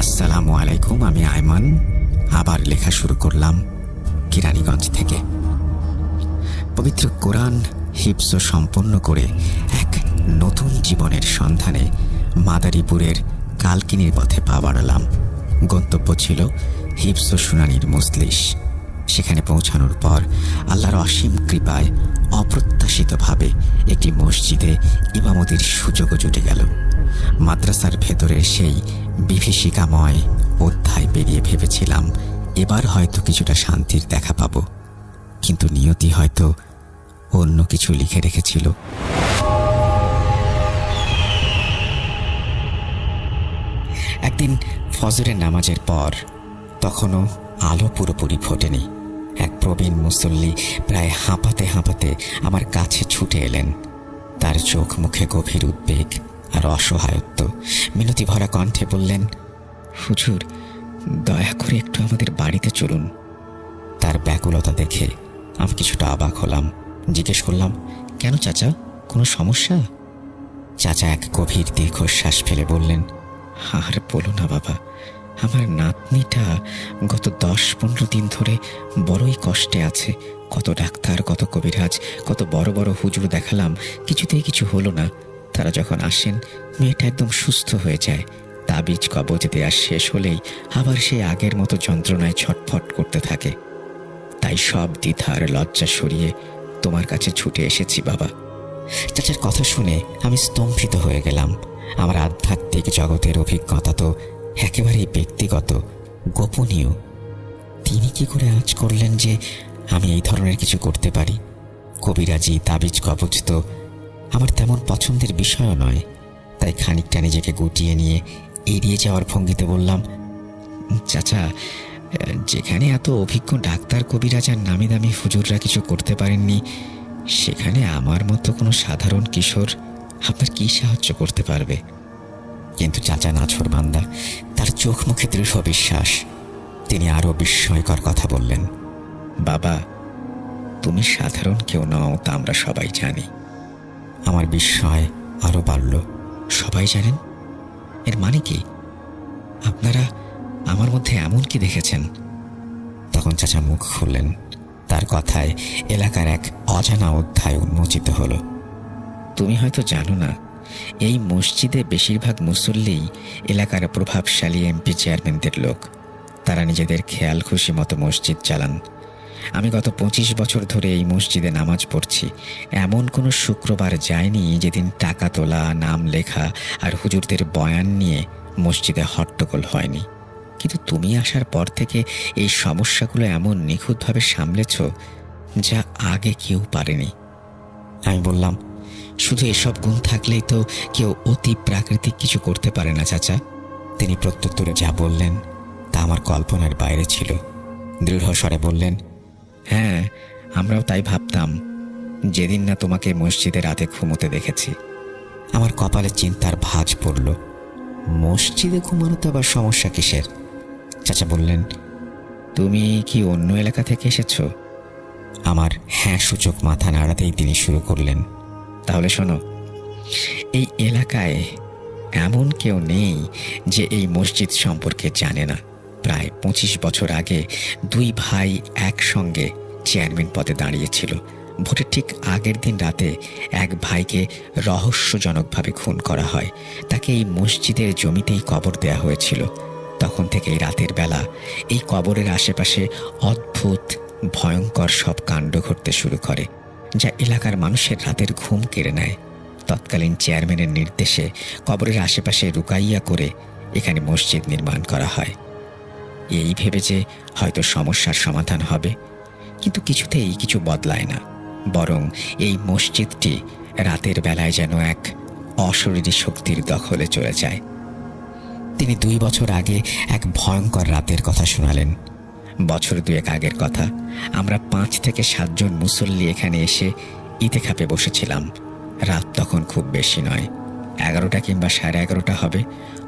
আসসালামু আলাইকুম, আমি আয়মান। আবার লেখা শুরু করলাম কেরানীগঞ্জ থেকে। পবিত্র কোরআন হিফজ সম্পন্ন করে এক নতুন জীবনের সন্ধানে মাদারীপুরের কালকিনির পথে পা বাড়ালাম। গন্তব্য ছিল হিফজ শুনানির মজলিস। সেখানে পৌঁছানোর পর আল্লাহর অসীম কৃপায় অপ্রত্যাশিতভাবে একটি মসজিদে ইমামতির সুযোগও জুটে গেল। মাদ্রাসার ভেতরের সেই বিভীষিকাময় অধ্যায় পেরিয়ে ভেবেছিলাম এবার হয়তো কিছুটা শান্তির দেখা পাব, কিন্তু নিয়তি হয়তো অন্য কিছু লিখে রেখেছিল। একদিন ফজরের নামাজের পর, তখনও আলো পুরোপুরি ফোটেনি, এক প্রবীণ মুসল্লি প্রায় হাঁপাতে হাঁপাতে আমার কাছে ছুটে এলেন। তার চোখ মুখে গভীর উদ্বেগ আর অসহায়ত্ব। মিনতি ভরা কণ্ঠে বললেন, হুজুর, দয়া করে একটু আমাদের বাড়িতে চলুন। তার ব্যাকুলতা দেখে আমি কিছুটা অবাক হলাম। জিজ্ঞেস করলাম, কেন চাচা, কোনো সমস্যা? চাচা এক গভীর দীর্ঘশ্বাস ফেলে বললেন, আর বলো না বাবা, আমার নাতনিটা গত 10-15 দিন ধরে বড়ই কষ্টে আছে। কত ডাক্তার, কত কবিরাজ, কত বড় বড় হুজুর দেখালাম, কিছুতেই কিছু হলো না। তারা যখন আসেন, মেয়েটা একদম সুস্থ হয়ে যায়। তাবিজ কবজ দেওয়া শেষ হলেই আবার সেই আগের মতো যন্ত্রণায় ছটফট করতে থাকে। তাই সব দ্বিধা আর লজ্জা সরিয়ে তোমার কাছে ছুটে এসেছি বাবা। চাচার কথা শুনে আমি স্তম্ভিত হয়ে গেলাম। আমার আধ্যাত্মিক জগতের অভিজ্ঞতা তো একেবারেই ব্যক্তিগত, গোপনীয়। তিনি কি করে আঁচ করলেন যে আমি এই ধরনের কিছু করতে পারি? কবিরাজি, তাবিজ কবজ তো আমার তেমন পছন্দের বিষয়ও নয়। তাই খানিকটা নিজেকে গুটিয়ে নিয়ে এড়িয়ে যাওয়ার ভঙ্গিতে বললাম, চাচা, যেখানে এত অভিজ্ঞ ডাক্তার, কবিরাজ আর নামি দামি হুজুররা কিছু করতে পারেননি, সেখানে আমার মতো কোনো সাধারণ কিশোর আপনার কি সাহায্য করতে পারবে? কিন্তু চাচা নাছোড়বান্দা, তার চোখ মুখে দৃঢ় বিশ্বাস। তিনি আরও বিস্ময়কর কথা বললেন, বাবা, তুমি সাধারণ কেউ নও, তা আমরা সবাই জানি। আমার বিস্ময় আরও বাড়ল। সবাই জানেন? এর মানে কি? আপনারা আমার মধ্যে এমন কি দেখেছেন? তখন চাচা মুখ খুললেন। তার কথায় এলাকার এক অজানা অধ্যায় উন্মোচিত হলো। তুমি হয়তো জানো না, এই মসজিদে বেশিরভাগ মুসল্লিই এলাকার প্রভাবশালী এমপি চেয়ারম্যানদের লোক। তারা নিজেদের খেয়াল খুশি মতো মসজিদ চালান। আমি গত 25 বছর ধরে এই মসজিদে নামাজ পড়ছি। এমন কোনো শুক্রবার যায়নি যেদিন টাকা তোলা, নাম লেখা আর হুজুরদের বয়ান নিয়ে মসজিদে হট্টগোল হয়নি। কিন্তু তুমি আসার পর থেকে এই সমস্যাগুলো এমন নিখুঁতভাবে সামলেছ যা আগে কেউ পারেনি। আমি বললাম, শুধু এসব গুণ থাকলেই তো কেউ অতি প্রাকৃতিক কিছু করতে পারে না চাচা। তিনি প্রত্যুত্তরে যা বললেন তা আমার কল্পনার বাইরে ছিল। দৃঢ় স্বরে বললেন, হ্যাঁ, আমরাও তাই ভাবতাম যেদিন না তোমাকে মসজিদে রাতে ঘুমোতে দেখেছি। আমার কপালে চিন্তার ভাঁজ পড়ল। মসজিদে ঘুমানোতে আবার সমস্যা কিসের? চাচা বললেন, তুমি কি অন্য এলাকা থেকে এসেছ? আমার হ্যাঁ সূচক মাথা নাড়াতেই তিনি শুরু করলেন, তাহলে শোনো, এই এলাকায় এমন কেউ নেই যে এই মসজিদ সম্পর্কে জানে না। প্রায় 25 বছর আগে 2 ভাই একসঙ্গে চেয়ারম্যান পদে দাঁড়িয়েছিল। ভোটের ঠিক আগের দিন রাতে এক ভাইকে রহস্যজনকভাবে খুন করা হয়। তাকে এই মসজিদের জমিতেই কবর দেয়া হয়েছিল। তখন থেকেই রাতের বেলা এই কবরের আশেপাশে অদ্ভুত ভয়ঙ্কর সব কাণ্ড ঘটতে শুরু করে, যা এলাকার মানুষের রাতের ঘুম কেড়ে নেয়। তৎকালীন চেয়ারম্যানের নির্দেশে কবরের আশেপাশে রুকাইয়া করে এখানে মসজিদ নির্মাণ করা হয়, এই ভেবে যে হয়তো সমস্যার সমাধান হবে। কিন্তু কিছুতেই কিছু বদলায় না, বরং এই মসজিদটি রাতের বেলায় যেন এক অশরীরী শক্তির দখলে চলে যায়। তিনি 2 বছর আগে এক ভয়ঙ্কর রাতের কথা শোনালেন। বছর 2 আগের কথা। আমরা 5 থেকে 7 জন মুসল্লি এখানে এসে ইতেকাফে বসেছিলাম। রাত তখন খুব বেশি নয়, 11টা কিংবা 11:30 হবে।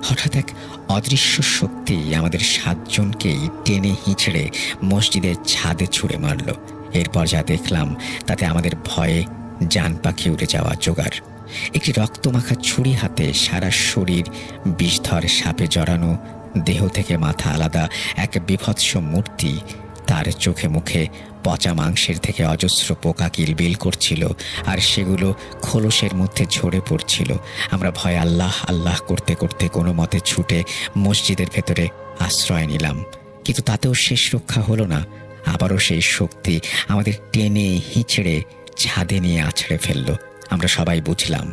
হঠাৎ এক অদৃশ্য শক্তি আমাদের 7 জনকেই টেনে হিঁচড়ে মসজিদের ছাদে ছুঁড়ে মারল। এরপর যা দেখলাম তাতে আমাদের ভয়ে জান পাখি উড়ে যাওয়া জোগাড়। একটি রক্তমাখা ছুরি হাতে সারা শরীর বিষধর সাপে জড়ানো দেহ থেকে মাথা আলাদা এক বীভৎস মূর্তি। তার চোখে মুখে পচা মাংসের থেকে অজস্র পোকা কিলবিল করছিল, আর সেগুলো খোলসের মধ্যে ঝরে পড়ছিল। আমরা ভয় আল্লাহ আল্লাহ করতে করতে কোনো মতে ছুটে মসজিদের ভেতরে আশ্রয় নিলাম, কিন্তু তাতেও শেষ রক্ষা হলো না। আবারও সেই শক্তি আমাদের টেনে হিঁচড়ে ছাদে নিয়ে আছড়ে ফেলল। আমরা সবাই বুঝলাম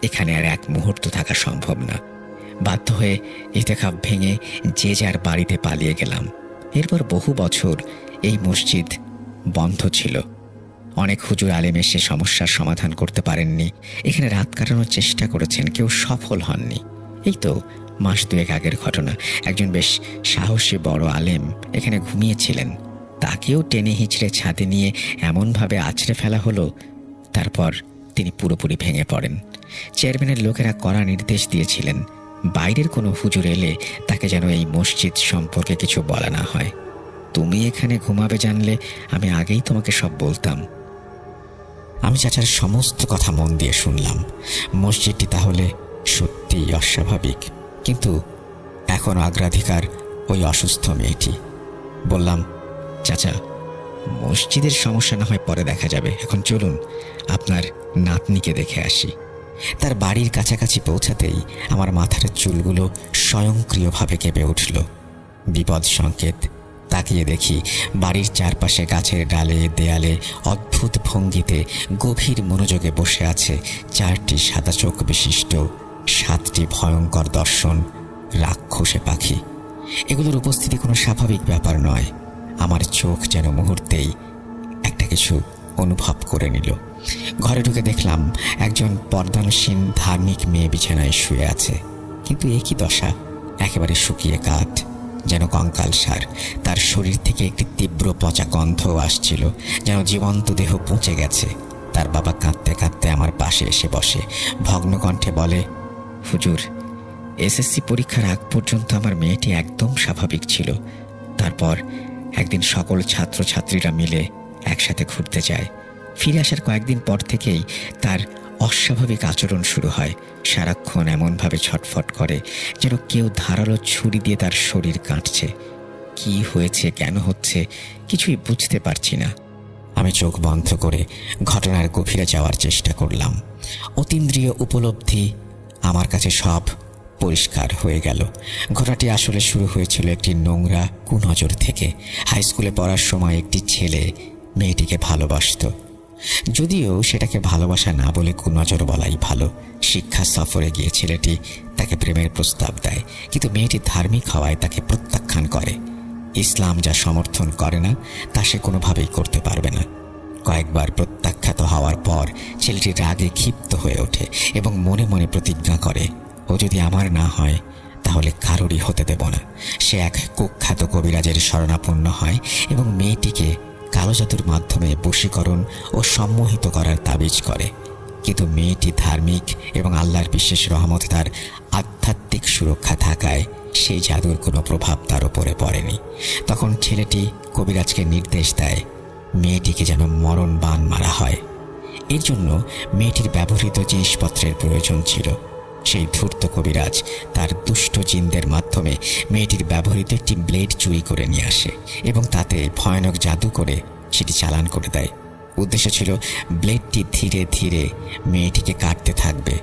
এখানে আর এক মুহূর্ত থাকা সম্ভব না। বাধ্য হয়ে ইতেকাফ ভেঙে যে যার বাড়িতে পালিয়ে গেলাম। এরপর বহু বছর এই মসজিদ বন্ধ ছিল। অনেক হুজুর আলেম এসে সমস্যার সমাধান করতে পারেননি, এখানে রাত কাটানোর চেষ্টা করেছেন, কেউ সফল হননি। এই তো মাস দুয়েক আগের ঘটনা। একজন বেশ সাহসী বড় আলেম এখানে ঘুমিয়েছিলেন, তাকেও টেনে হিঁচড়ে ছাদে নিয়ে এমনভাবে আছড়ে ফেলা হলো, তারপর তিনি পুরোপুরি ভেঙে পড়েন। চেয়ারম্যানের লোকেরা কড়া নির্দেশ দিয়েছিলেন, বাইরের কোনো হুজুর এলে তাকে যেন এই মসজিদ সম্পর্কে কিছু বলা না হয়। তুমি এখানে ঘুমাবে জানলে আমি আগেই তোমাকে সব বলতাম। আমি চাচার সমস্ত কথা মন দিয়ে শুনলাম। মসজিদটি তাহলে সত্যিই অস্বাভাবিক, কিন্তু এখন অগ্রাধিকার ওই অসুস্থ মেয়েটি। বললাম, চাচা, মসজিদের সমস্যা না হয় পরে দেখা যাবে, এখন চলুন আপনার নাতনিকে দেখে আসি। তার বাড়ির কাছাকাছি পৌঁছাতেই আমার মাথার চুলগুলো স্বয়ংক্রিয়ভাবে কেঁপে উঠল। বিপদ সংকেত। তাকিয়ে দেখি বাড়ির চারপাশে গাছের ডালে দেয়ালে অদ্ভুত ভঙ্গিতে গভীর মনোযোগে বসে আছে 4টি সাদা চোখ বিশিষ্ট 7টি ভয়ঙ্কর দর্শন রাক্ষসে পাখি। এগুলোর উপস্থিতি কোনো স্বাভাবিক ব্যাপার নয়। আমার চোখ যেন মুহূর্তেই একটা কিছু অনুভব করে নিল। ঘরে ঢুকে দেখলাম একজন পর্দানসীন ধার্মিক মেয়ে বিছানায় শুয়ে আছে, কিন্তু একই দশা, একেবারে শুকিয়ে কাঠ, যেন কঙ্কালসার। তার শরীর থেকে একটি তীব্র পচা গন্ধ আসছিল, যেন জীবন্ত দেহ পচে গেছে। তার বাবা কাঁদতে কাঁদতে আমার পাশে এসে বসে, ভগ্ন কণ্ঠে বলে, হুজুর, এসএসসি পরীক্ষার আগ পর্যন্ত আমার মেয়েটি একদম স্বাভাবিক ছিল। তারপর একদিন সকল ছাত্রছাত্রীরা মিলে একসাথে ঘুরতে যায়। ফিরে আসার কয়েকদিন পর থেকেই তার অস্বাভাবিক আচরণ শুরু হয়। সারাক্ষণ এমনভাবে ছটফট করে যেন কেউ ধারালো ছুরি দিয়ে তার শরীর কাটছে। কি হয়েছে, কেন হচ্ছে, কিছুই বুঝতে পারছি না। আমি চোখ বন্ধ করে ঘটনার গভীরে যাওয়ার চেষ্টা করলাম। অতীন্দ্রিয় উপলব্ধি আমার কাছে সব পরিষ্কার হয়ে গেল। ঘটনাটি আসলে শুরু হয়েছিল একটি নোংরা কুনজর থেকে। হাই স্কুলে পড়ার সময় একটি ছেলে মেয়েটিকে ভালোবাসত, যদিও সেটাকে ভালোবাসা না বলে কুনজর বলাই ভালো। শিক্ষা সফরে গিয়ে ছেলেটি তাকে প্রেমের প্রস্তাব দেয়, কিন্তু মেয়েটি ধার্মিক হওয়ায় তাকে প্রত্যাখ্যান করে। ইসলাম যা সমর্থন করে না তা সে কোনোভাবেই করতে পারবে না। কয়েকবার প্রত্যাখ্যাত হওয়ার পর ছেলেটি রাগে ক্ষিপ্ত হয়ে ওঠে এবং মনে মনে প্রতিজ্ঞা করে, ও যদি আমার না হয় তাহলে কারোরই হতে দেব না। সে এক কুখ্যাত কবিরাজের শরণাপন্ন হয় এবং মেয়েটিকে কালো জাদুর মাধ্যমে বশীকরণ ও সম্মোহিত করার তাবিজ করে। কিন্তু মেয়েটি ধার্মিক এবং আল্লাহর বিশেষ রহমত তার আধ্যাত্মিক সুরক্ষা থাকায় সেই জাদুর কোনো প্রভাব তার উপরে পড়েনি। তখন ছেলেটি কবিরাজকে নির্দেশ দেয় মেয়েটিকে যেন মরণ বাণ মারা হয়। এর জন্য মেয়েটির ব্যবহৃত জিনিসপত্রের প্রয়োজন ছিল। সেই ধূর্ত কবিরাজ তার দুষ্ট জিনদের মাধ্যমে মেয়েটির ব্যবহৃত একটি ব্লেড চুরি করে নিয়ে আসে এবং তাতে ভয়ানক জাদু করে সেটি চালান করে দেয়। উদ্দেশ্য ছিল ব্লেডটি ধীরে ধীরে মেয়েটিকে কাটতে থাকবে,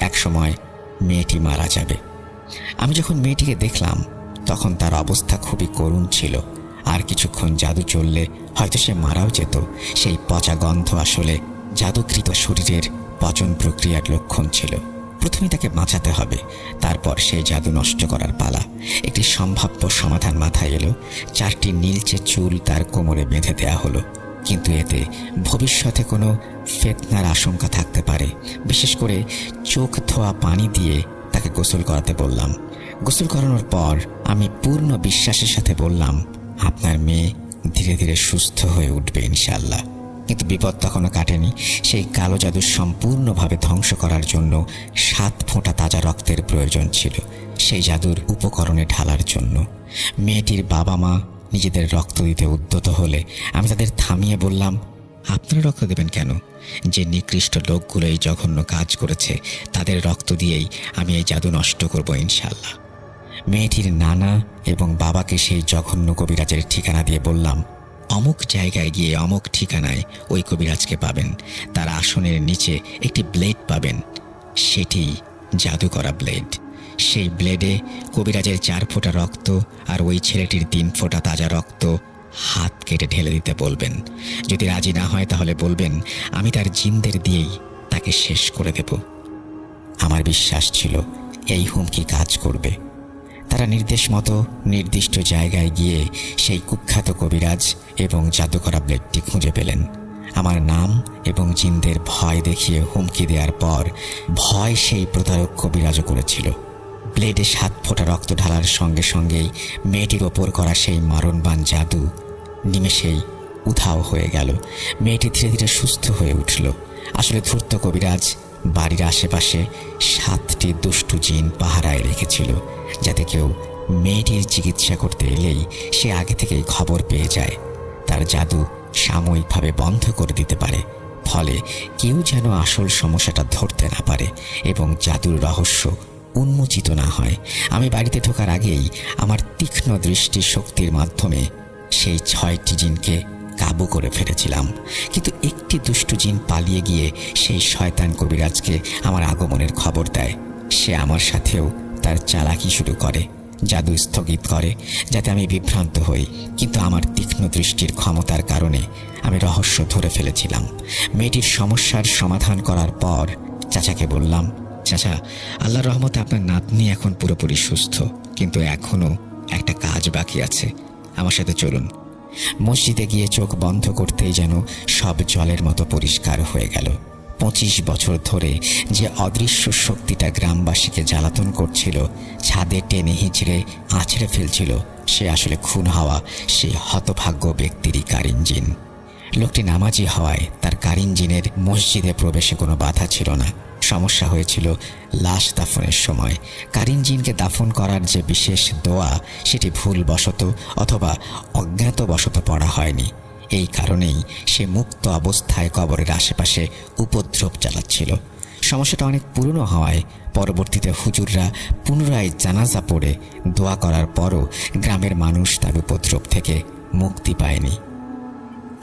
একসময় মেয়েটি মারা যাবে। আমি যখন মেয়েটিকে দেখলাম তখন তার অবস্থা খুবই করুণ ছিল। আর কিছুক্ষণ জাদু চললে হয়তো সে মারাও যেত। সেই পচা গন্ধ আসলে জাদুকৃত শরীরের পচন প্রক্রিয়ার লক্ষণ ছিল। প্রথমে তাকে বাঁচাতে হবে, তারপর সেই জাদু নষ্ট করার পালা। একটি সম্ভাব্য সমাধান মাথায় এলো। 4টি নীলচে চুল তার কোমরে বেঁধে দেয়া হলো, কিন্তু এতে ভবিষ্যতে কোনো ফিতনার আশঙ্কা থাকতে পারে। বিশেষ করে চোখ ধোয়া পানি দিয়ে তাকে গোসল করাতে বললাম। গোসল করানোর পর আমি পূর্ণ বিশ্বাসের সাথে বললাম, আপনার মেয়ে ধীরে ধীরে সুস্থ হয়ে উঠবে ইনশাআল্লাহ। কিন্তু বিপদ তখনও কাটেনি। সেই কালো জাদু সম্পূর্ণভাবে ধ্বংস করার জন্য 7 ফোঁটা তাজা রক্তের প্রয়োজন ছিল, সেই জাদুর উপকরণে ঢালার জন্য। মেয়েটির বাবা মা নিজেদের রক্ত দিতে উদ্যত হলে আমি তাদের থামিয়ে বললাম, আপনারা রক্ত দেবেন কেন? যে নিকৃষ্ট লোকগুলো এই জঘন্য কাজ করেছে তাদের রক্ত দিয়েই আমি এই জাদু নষ্ট করব ইনশাআল্লাহ। মেয়েটির নানা এবং বাবাকে সেই জঘন্য কবিরাজের ঠিকানা দিয়ে বললাম, অমুক জায়গায় গিয়ে অমুক ঠিকানায় ওই কবিরাজকে পাবেন। তার আসনের নিচে একটি ব্লেড পাবেন, সেটি জাদু করা ব্লেড। সেই ব্লেডে কবিরাজের 4 ফোঁটা রক্ত আর ওই ছেলেটির 3 ফোঁটা তাজা রক্ত হাত কেটে ঢেলে দিতে বলবেন। যদি রাজি না হয় তাহলে বলবেন আমি তার জিনদের দিয়েই তাকে শেষ করে দেব। আমার বিশ্বাস ছিল এই হুমকি কাজ করবে। তারা নির্দেশ মতো নির্দিষ্ট জায়গায় গিয়ে সেই কুখ্যাত কবিরাজ এবং জাদুকরা ব্লেডটি খুঁজে পেলেন। আমার নাম এবং জিনদের ভয় দেখিয়ে হুমকি দেওয়ার পর ভয় সেই প্রতারক কবিরাজও করেছিল। ব্লেডে 7 ফোঁটা রক্ত ঢালার সঙ্গে সঙ্গেই মেয়েটির ওপর করা সেই মরণবান জাদু নিমেষেই উধাও হয়ে গেল। মেয়েটি ধীরে ধীরে সুস্থ হয়ে উঠল। আসলে ধূর্ত কবিরাজ বাড়ির আশেপাশে 7টি দুষ্টু জিন পাহারায় রেখেছিল, যাতে কেউ মেয়েটির চিকিৎসা করতে এলেই সে আগে থেকেই খবর পেয়ে যায়, তার জাদু সাময়িকভাবে বন্ধ করে দিতে পারে, ফলে কেউ যেন আসল সমস্যাটা ধরতে না পারে এবং জাদুর রহস্য উন্মোচিত না হয়। আমি বাড়িতে ঢোকার আগেই আমার তীক্ষ্ণ দৃষ্টি শক্তির মাধ্যমে সেই 6টি জিনকে কাবু করে ফেলেছিলাম, কিন্তু একটি দুষ্টু জিন পালিয়ে গিয়ে সেই শয়তান কবিরাজকে আমার আগমনের খবর দেয়। সে আমার সাথেও তার চালাকি শুরু করে, জাদু স্থগিত করে যাতে আমি বিভ্রান্ত হই, কিন্তু আমার তীক্ষ্ণ দৃষ্টির ক্ষমতার কারণে আমি রহস্য ধরে ফেলেছিলাম। মেয়েটির সমস্যার সমাধান করার পর চাচাকে বললাম, চাচা, আল্লাহর রহমতে আপনার নাতনি এখন পুরোপুরি সুস্থ, কিন্তু এখনও একটা কাজ বাকি আছে, আমার সাথে চলুন। মসজিদে গিয়ে চোখ বন্ধ করতেই যেন সব জলের মতো পরিষ্কার হয়ে গেল। 25 বছর ধরে যে অদৃশ্য শক্তিটা গ্রামবাসীকে জ্বালাতন করছিল, ছাদে টেনে হিঁচড়ে আছড়ে ফেলছিল, সে আসলে খুন হওয়া সেই হতভাগ্য ব্যক্তিরই কারিন জিন। লোকটি নামাজি হওয়ায় তার কারিন জিনের মসজিদে প্রবেশে কোনো বাধা ছিল না। সমস্যা হয়েছিল লাশ দাফনের সময়। কারিন জিনকে দাফন করার যে বিশেষ দোয়া, সেটি ভুলবশত অথবা অজ্ঞাতবশত পড়া হয়নি। এই কারণেই সে মুক্ত অবস্থায় কবরের আশেপাশে উপদ্রব চালাচ্ছিল। সমস্যাটা অনেক পুরনো হওয়ায় পরবর্তীতে হুজুররা পুনরায় জানাজা পড়ে দোয়া করার পরও গ্রামের মানুষ তার উপদ্রব থেকে মুক্তি পায়নি।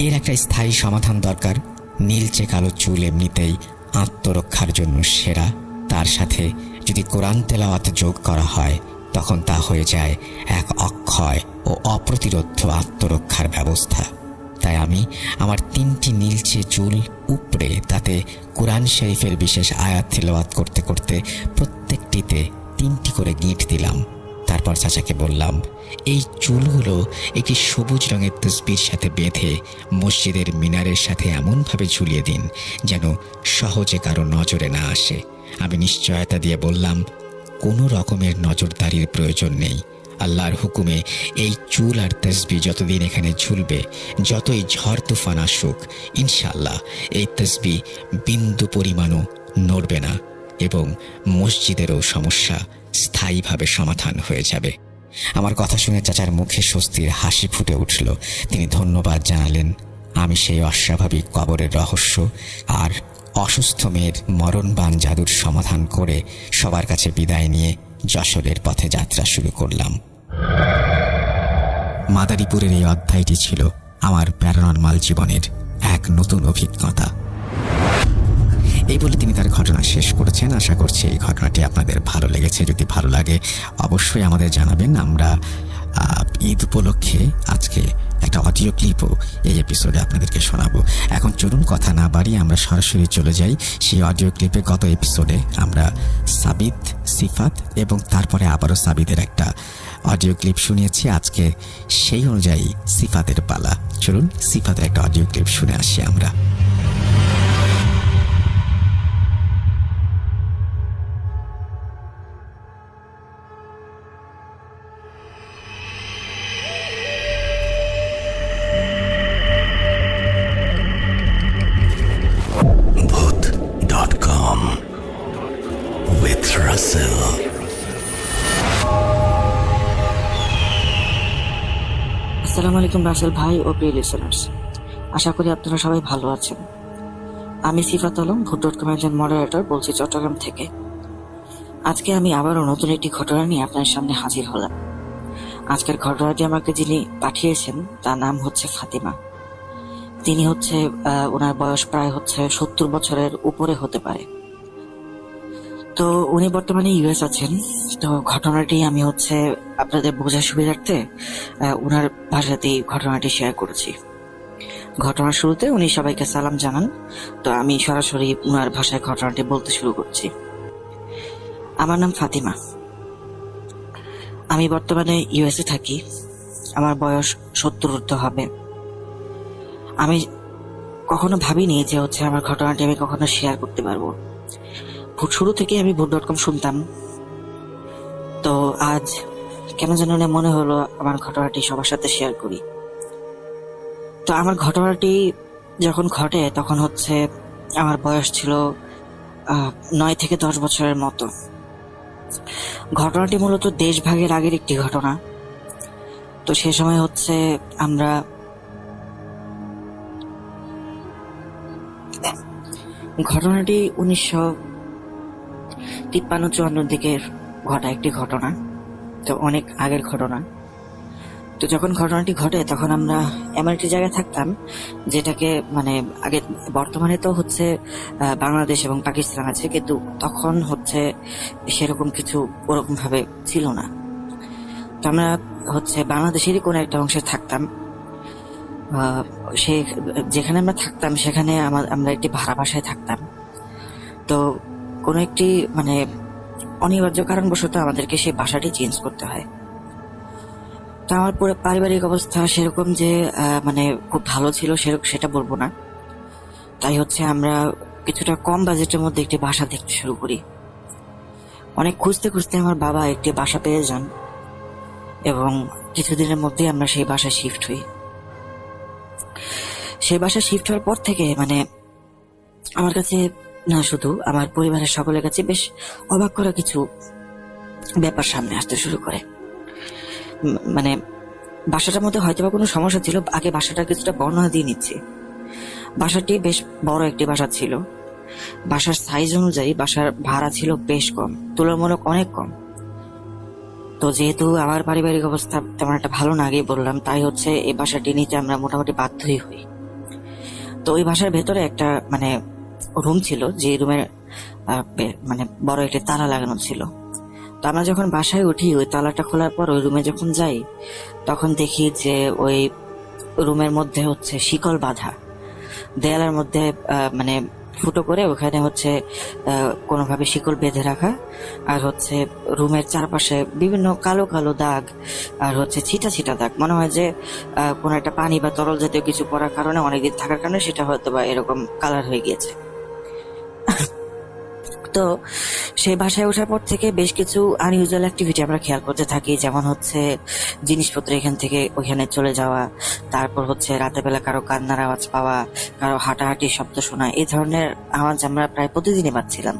এর একটা স্থায়ী সমাধান দরকার। নীলচে কালো চুল এমনিতেই আত্মরক্ষার জন্য সেরা, তার সাথে যদি কোরআন তেলাওয়াত যোগ করা হয় তখন তা হয়ে যায় এক অক্ষয় ও অপ্রতিরোধ্য আত্মরক্ষার ব্যবস্থা। তাই আমি আমার 3টি নীলচে চুল উপড়ে তাতে কোরআন শরীফের বিশেষ আয়াত তেলাওয়াত করতে করতে প্রত্যেকটিতে 3টি করে গিঁট দিলাম। তারপর চাচাকে বললাম, এই চুলগুলো একটি সবুজ রঙের তসবির সাথে বেঁধে মসজিদের মিনারের সাথে এমনভাবে ঝুলিয়ে দিন যেন সহজে কারো নজরে না আসে। আমি নিশ্চয়তা দিয়ে বললাম, কোনো রকমের নজরদারির প্রয়োজন নেই। আল্লাহর হুকুমে এই চুল আর তসবি যতদিন এখানে ঝুলবে, যতই ঝড় তুফান আসুক, ইনশাআল্লাহ এই তসবি বিন্দু পরিমাণও নড়বে না এবং মসজিদেরও সমস্যা স্থায়ীভাবে সমাধান হয়ে যাবে। আমার কথা শুনে চাচার মুখে স্বস্তির হাসি ফুটে উঠল। তিনি ধন্যবাদ জানালেন। আমি সেই অস্বাভাবিক কবরের রহস্য আর অসুস্থ মেয়ের মরণবান জাদুর সমাধান করে সবার কাছে বিদায় নিয়ে যশোরের পথে যাত্রা শুরু করলাম। মাদারীপুরের এই অধ্যায়টি ছিল আমার প্যারানরমাল জীবনের এক নতুন অভিজ্ঞতা। এই বলে তিনি তার ঘটনা শেষ করেছেন। আশা করছি এই ঘটনাটি আপনাদের ভালো লেগেছে। যদি ভালো লাগে অবশ্যই আমাদের জানাবেন। আমরা ঈদ উপলক্ষে আজকে একটা অডিও ক্লিপও এই এপিসোডে আপনাদেরকে শোনাবো। এখন চলুন কথা না বাড়িয়ে আমরা সরাসরি চলে যাই সেই অডিও ক্লিপে। গত এপিসোডে আমরা সাবিত, সিফাত এবং তারপরে আবারও সাবিতের একটা অডিও ক্লিপ শুনিয়েছি। আজকে সেই অনুযায়ী সিফাতের পালা। চলুন সিফাতের একটা অডিও ক্লিপ শুনে আসি আমরা। আসসালামু আলাইকুম রাসেল ভাই ও প্রিয় লিসেনার্স, আশা করি আপনারা সবাই ভালো আছেন। আমি সিফাত আলম, ভূত.com একজন মডারেটর বলছি চট্টগ্রাম থেকে। আজকে আমি আবারও নতুন একটি ঘটনা নিয়ে আপনার সামনে হাজির হলাম। আজকের ঘটনাটি আমাকে যিনি পাঠিয়েছেন তার নাম হচ্ছে ফাতিমা। তিনি হচ্ছে ওনার বয়স প্রায় হচ্ছে 70 বছরের উপরে হতে পারে। তো উনি বর্তমানে ইউএস আছেন। তো ঘটনাটি আমি হচ্ছে আপনাদের বোঝার সুবিধার্থে ওনার ভাষাতেই ঘটনাটি শেয়ার করেছি। ঘটনার শুরুতে উনি সবাইকে সালাম জানান। তো আমি সরাসরি ওনার ভাষায় ঘটনাটি বলতে শুরু করছি। আমার নাম ফাতিমা। আমি বর্তমানে ইউএসএ থাকি। আমার বয়স 70 ঊর্ধ্ব হবে। আমি কখনো ভাবিনি যে হচ্ছে আমার ঘটনাটি আমি কখনো শেয়ার করতে পারবো। শুরু থেকে আমি ভূত.com শুনতাম। তো আজ কেন যেন মনে হলো আমার ঘটনাটি সবার সাথে শেয়ার করি। তো আমার ঘটনাটি যখন ঘটে তখন হচ্ছে আমার বয়স ছিল 9 থেকে 10 বছরের মতো। ঘটনাটি মূলত দেশভাগের আগের একটি ঘটনা। তো সে সময় হচ্ছে আমরা ঘটনাটি 1953-54 দিকে ঘটা একটি ঘটনা। তো অনেক আগের ঘটনা। তো যখন ঘটনাটি ঘটে তখন আমরা এমন একটি জায়গায় থাকতাম যেটাকে আগে, বর্তমানে তো হচ্ছে বাংলাদেশ এবং পাকিস্তান আছে, কিন্তু তখন হচ্ছে সেরকম কিছু ওরকম ভাবে ছিল না। তো আমরা হচ্ছে বাংলাদেশেরই কোনো একটা অংশে থাকতাম। সে যেখানে আমরা থাকতাম সেখানে আমরা একটি ভাড়া বাসায় থাকতাম। তো কোনো একটি অনিবার্য কারণবশত আমাদেরকে সেই বাসাটি চেঞ্জ করতে হয়। তো আমার পুরো পারিবারিক অবস্থা সেরকম যে খুব ভালো ছিল সেটা বলবো না। তাই হচ্ছে আমরা কিছুটা কম বাজেটের মধ্যে একটি বাসা দেখতে শুরু করি। অনেক খুঁজতে খুঁজতে আমার বাবা একটি বাসা পেয়ে যান এবং কিছুদিনের মধ্যে আমরা সেই বাসায় শিফট হই। সেই বাসায় শিফট হওয়ার পর থেকে আমার কাছে না, শুধু আমার পরিবারের সকলের কাছে বেশ অবাক করা কিছু ব্যাপার সামনে আসতে শুরু করে। বাসাটার মধ্যে হয়তো বা কোনো সমস্যা ছিল। আগে বাসাটা কিছুটা বর্ণনা দিয়ে নিচ্ছি। বাসাটি বেশ বড় একটি বাসা ছিল। বাসার সাইজ অনুযায়ী বাসার ভাড়া ছিল বেশ কম, তুলনামূলক অনেক কম। তো যেহেতু আমার পারিবারিক অবস্থা তেমন একটা ভালো না, আগেই বললাম, তাই হচ্ছে এই বাসাটি নিতে আমরা মোটামুটি বাধ্যই হই। তো ওই বাসার ভেতরে একটা রুম ছিল, যে রুমের বড় একটি তালা লাগানো ছিল। তো আমরা যখন বাসায় উঠি, ওই তালাটা খোলার পর ওই রুমে যখন যাই তখন দেখি যে ওই রুমের মধ্যে হচ্ছে শিকল বাঁধা, দেয়ালের মধ্যে ফুটো করে ওখানে হচ্ছে কোনোভাবে শিকল বেঁধে রাখা, আর হচ্ছে রুমের চারপাশে বিভিন্ন কালো কালো দাগ আর হচ্ছে ছিটা ছিটা দাগ। মনে হয় যে কোনো একটা পানি বা তরল জাতীয় কিছু পড়ার কারণে, অনেকদিন থাকার কারণে সেটা হয়তো বা এরকম কালার হয়ে গিয়েছে। তো সেই বাসায় ওঠার পর থেকে বেশ কিছু আনইউজুয়াল অ্যাক্টিভিটি আমরা খেয়াল করতে থাকি, যেমন হচ্ছে জিনিসপত্র এখান থেকে ওইখানে চলে যাওয়া, তারপর হচ্ছে রাতের বেলা কারো কান্নার আওয়াজ পাওয়া, কারো হাঁটাহাঁটির শব্দ শোনা। এই ধরনের আওয়াজ আমরা প্রায় প্রতিদিনই পাচ্ছিলাম।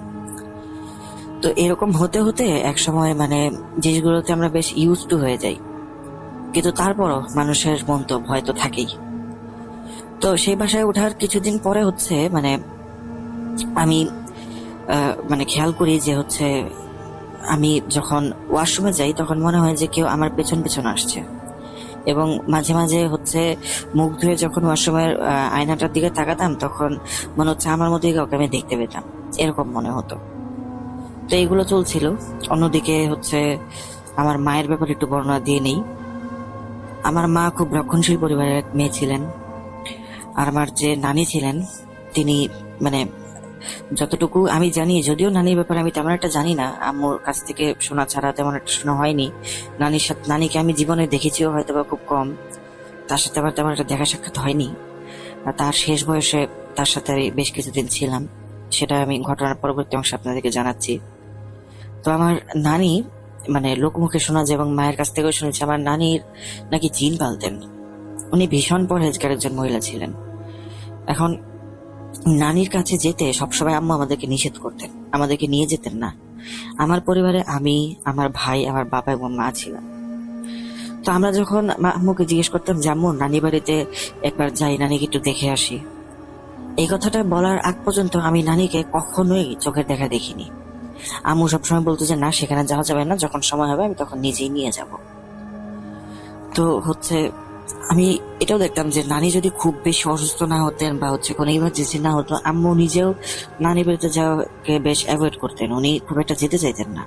তো এরকম হতে হতে এক সময় জিনিসগুলোতে আমরা বেশ ইউজ টু হয়ে যাই, কিন্তু তারপরও মানুষের মন তো ভয় তো থাকেই। তো সেই বাসায় ওঠার কিছুদিন পরে হচ্ছে আমি খেয়াল করি যে হচ্ছে আমি যখন ওয়াশরুমে যাই তখন মনে হয় যে কেউ আমার পেছন পেছন আসছে, এবং মাঝে মাঝে হচ্ছে মুখ ধুয়ে যখন ওয়াশরুমের আয়নাটার দিকে তাকাতাম তখন মনে হচ্ছে আমার মধ্যে কাউকে আমি দেখতে পেতাম, এরকম মনে হতো। তো এইগুলো চলছিল। অন্যদিকে হচ্ছে আমার মায়ের ব্যাপারে একটু বর্ণনা দিয়ে নেই। আমার মা খুব রক্ষণশীল পরিবারের এক মেয়ে ছিলেন। আর আমার যে নানি ছিলেন তিনি যতটুকু আমি জানি, যদিও নানির ব্যাপারে আমি তেমন একটা জানি না, আম্মুর কাছ থেকে শোনা ছাড়া তেমন একটা শোনা হয়নি। নানিকে আমি জীবনে দেখেছিও হয়তো বা খুব কম, তার সাথে আবার তেমন একটা দেখা সাক্ষাৎ হয়নি। তার শেষ বয়সে তার সাথে আমি বেশ কিছুদিন ছিলাম, সেটা আমি ঘটনার পরবর্তী অংশে আপনাদেরকে জানাচ্ছি। তো আমার নানি লোকমুখে শোনা যায় এবং মায়ের কাছ থেকেও শুনেছি আমার নানির নাকি জিন পালতেন। উনি ভীষণ পরহেজগার একজন মহিলা ছিলেন। এখন নানির কাছে যেতে সবসময় আম্মু আমাদেরকে নিষেধ করতেন, আমাদেরকে নিয়ে যেতেন না। আমার পরিবারে আমি, আমার ভাই, আমার বাবা এবং মা ছিলাম। তো আমরা যখন আম্মুকে জিজ্ঞেস করতাম যে আম্মু নানি বাড়িতে একবার যাই, নানিকে একটু দেখে আসি, এই কথাটা বলার আগ পর্যন্ত আমি নানিকে কখনোই চোখের দেখা দেখিনি। 1 বছর 1.5 বছর পরে হচ্ছে আম্মু সবসময় বলতো যে না, সেখানে যাওয়া যাবে না, যখন সময় হবে আমি তখন নিজেই নিয়ে যাব। তো হচ্ছে আমি এটাও দেখতাম যে নানি যদি খুব বেশি অসুস্থ না হতেন বা কোনো ইমার্জেন্সি না হতো, আম্মু নিজেও নানি বাড়িতে যাওয়াকে বেশ অ্যাভয়েড করতেন, উনি খুব একটা যেতে চাইতেন না।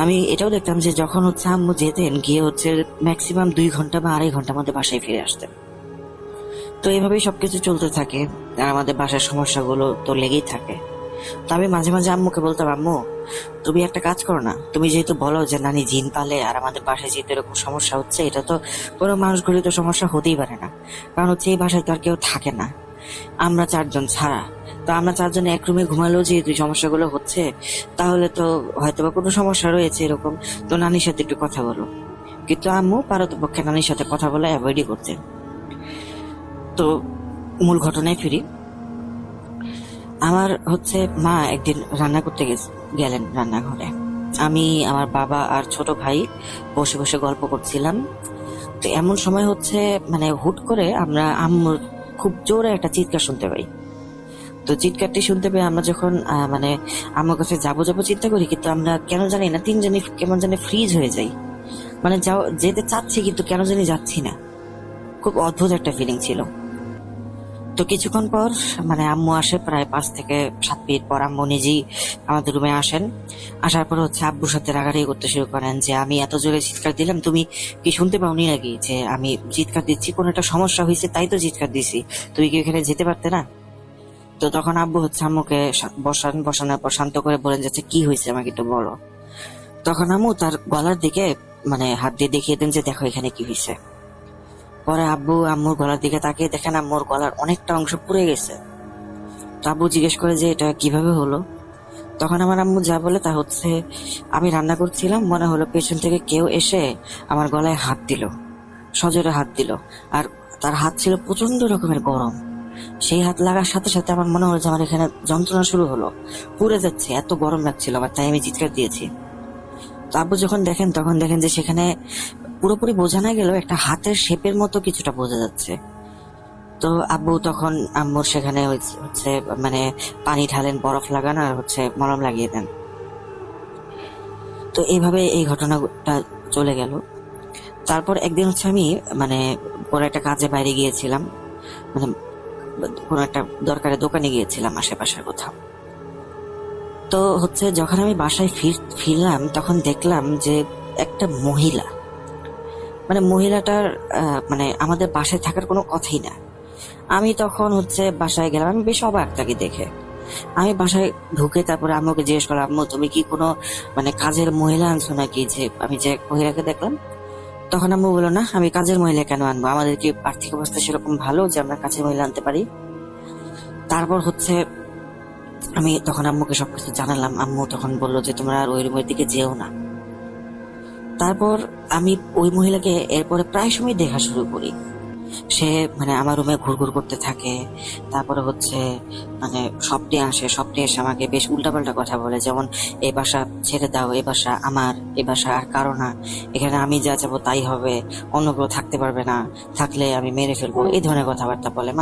আমি এটাও দেখতাম যে যখন আম্মু যেতেন, গিয়ে ম্যাক্সিমাম 2 ঘন্টা বা 2.5 ঘন্টার মধ্যে বাসায় ফিরে আসতেন। তো এইভাবেই সবকিছু চলতে থাকে, আর আমাদের বাসার সমস্যাগুলো তো লেগেই থাকে। তো আমি মাঝে মাঝে আম্মুকে বলতাম, আম্মু তুমি একটা কাজ করো না, তুমি যেহেতু বলো যে নানি জিন পালে আর আমাদের বাসায় যেহেতু এরকম সমস্যা হচ্ছে, এটা তো কোনো মানুষ ঘুরে সমস্যা হতেই পারে না, কারণ এই বাসায় তো আর কেউ থাকে না, আমরা 4 জন ছাড়া। তো আমরা 4 জন এক রুমে ঘুমালেও যেহেতু সমস্যাগুলো হচ্ছে, তাহলে তো হয়তো বা কোনো সমস্যা রয়েছে এরকম, তো নানির সাথে একটু কথা বলো। কিন্তু আম্মু পারতপক্ষে নানির সাথে কথা বলা অ্যাভয়েডই করতেন। তো মূল ঘটনায় ফিরি। আমার মা একদিন রান্না করতে গেলেন রান্নাঘরে। আমি, আমার বাবা আর ছোট ভাই বসে বসে গল্প করছিলাম। তো এমন সময় হুট করে আমরা আম্মুর খুব জোরে একটা চিৎকার শুনতে পাই। তো চিৎকারটি শুনতে পেয়ে আমরা যখন আম্মুর কাছে যাবো চিন্তা করি, কিন্তু আমরা কেন জানি না 3 জনই কেমন জানি ফ্রিজ হয়ে যাই, যেতে চাচ্ছি কিন্তু কেন জানি যাচ্ছি না। খুব অদ্ভুত একটা ফিলিং ছিল। তো কিছুক্ষণ পর আম্মু আসে, প্রায় 5 থেকে 7 মিনিট পর আম্মু নিজেই আমাদের রুমে আসেন। আসার পর আব্বুর সাথে রাগারাগি করতে শুরু করেন যে আমি এত জোরে চিৎকার দিলাম, তুমি কি শুনতে পাওনি নাকি যে আমি চিৎকার দিচ্ছি? কোনো একটা সমস্যা হয়েছে তাই তো চিৎকার দিছি, তুমি কি এখানে যেতে পারতে না? তো তখন আব্বু আম্মুকে বসানোর পর শান্ত করে বলেন যে কি হয়েছে আমাকে একটু বলো। তখন আম্মু তার গলার দিকে হাত দিয়ে দেখিয়ে দেন যে দেখো এখানে কি হয়েছে। পরে আব্বু আম্মুর গলার দিকে তাকিয়ে দেখেন আম্মুর গলার অনেকটা অংশ পুড়ে গেছে। তো আব্বু জিজ্ঞেস করে যে এটা কিভাবে হলো। তখন আমার আম্মু যা বলে তা আমি রান্না করছিলাম, মনে হলো পেছন থেকে কেউ এসে আমার গলায় হাত দিল, সজোরে হাত দিল, আর তার হাত ছিল প্রচন্ড রকমের গরম। সেই হাত লাগার সাথে সাথে আমার মনে হলো যে আমার এখানে যন্ত্রণা শুরু হলো, পুড়ে যাচ্ছে, এত গরম লাগছিল আমার, তাই আমি চিৎকার দিয়েছি। তো আব্বু যখন দেখেন তখন দেখেন যে সেখানে পুরোপুরি বোঝা না গেলেও একটা হাতের শেপের মতো কিছুটা বোঝা যাচ্ছে। তো আব্বু তখন আম্মুর সেখানে পানি ঢালেন, বরফ লাগান আর মলম লাগিয়ে দেন। তো এইভাবে এই ঘটনাটা চলে গেল। তারপর একদিন আমি কোনো একটা কাজে বাইরে গিয়েছিলাম, কোনো একটা দরকারে দোকানে গিয়েছিলাম আশেপাশের কোথাও। তো যখন আমি বাসায় ফিরলাম তখন দেখলাম যে একটা মহিলা, মহিলাটার আমাদের বাসায় থাকার কোনো কথাই না। আমি তখন বাসায় গেলাম, আমি বেশ অবাক তাকে দেখে। আমি বাসায় ঢুকে তারপরে আম্মুকে জিজ্ঞেস করলাম, আম্মু তুমি কি কোনো কাজের মহিলা আনছো নাকি, যে আমি যে মহিলাকে দেখলাম? তখন আম্মু বললো, না আমি কাজের মহিলা কেন আনবো, আমাদের কি আর্থিক অবস্থা সেরকম ভালো যে আমরা কাজের মহিলা আনতে পারি? তারপর আমি তখন আম্মুকে সবকিছু জানালাম। আম্মু তখন বললো যে তোমরা আর ওই রুমের দিকে যেও না। তারপর আমি ওই মহিলাকে এরপরে প্রায় সময় দেখা শুরু করি। সে আমার রুমে ঘুরঘুর করতে থাকে, তারপরে স্বপ্নে আসে, স্বপ্নে এসে আমাকে বেশ উল্টাপাল্টা কথা বলে, যেমন এই বাসা ছেড়ে দাও, এই বাসা আমার, এই বাসা আর কারো না, এখানে আমি যা যাবো তাই হবে, অন্য কেউ থাকতে পারবে না, থাকলে আমি মেরে ফেলবো, এই ধরনের কথাবার্তা বলে।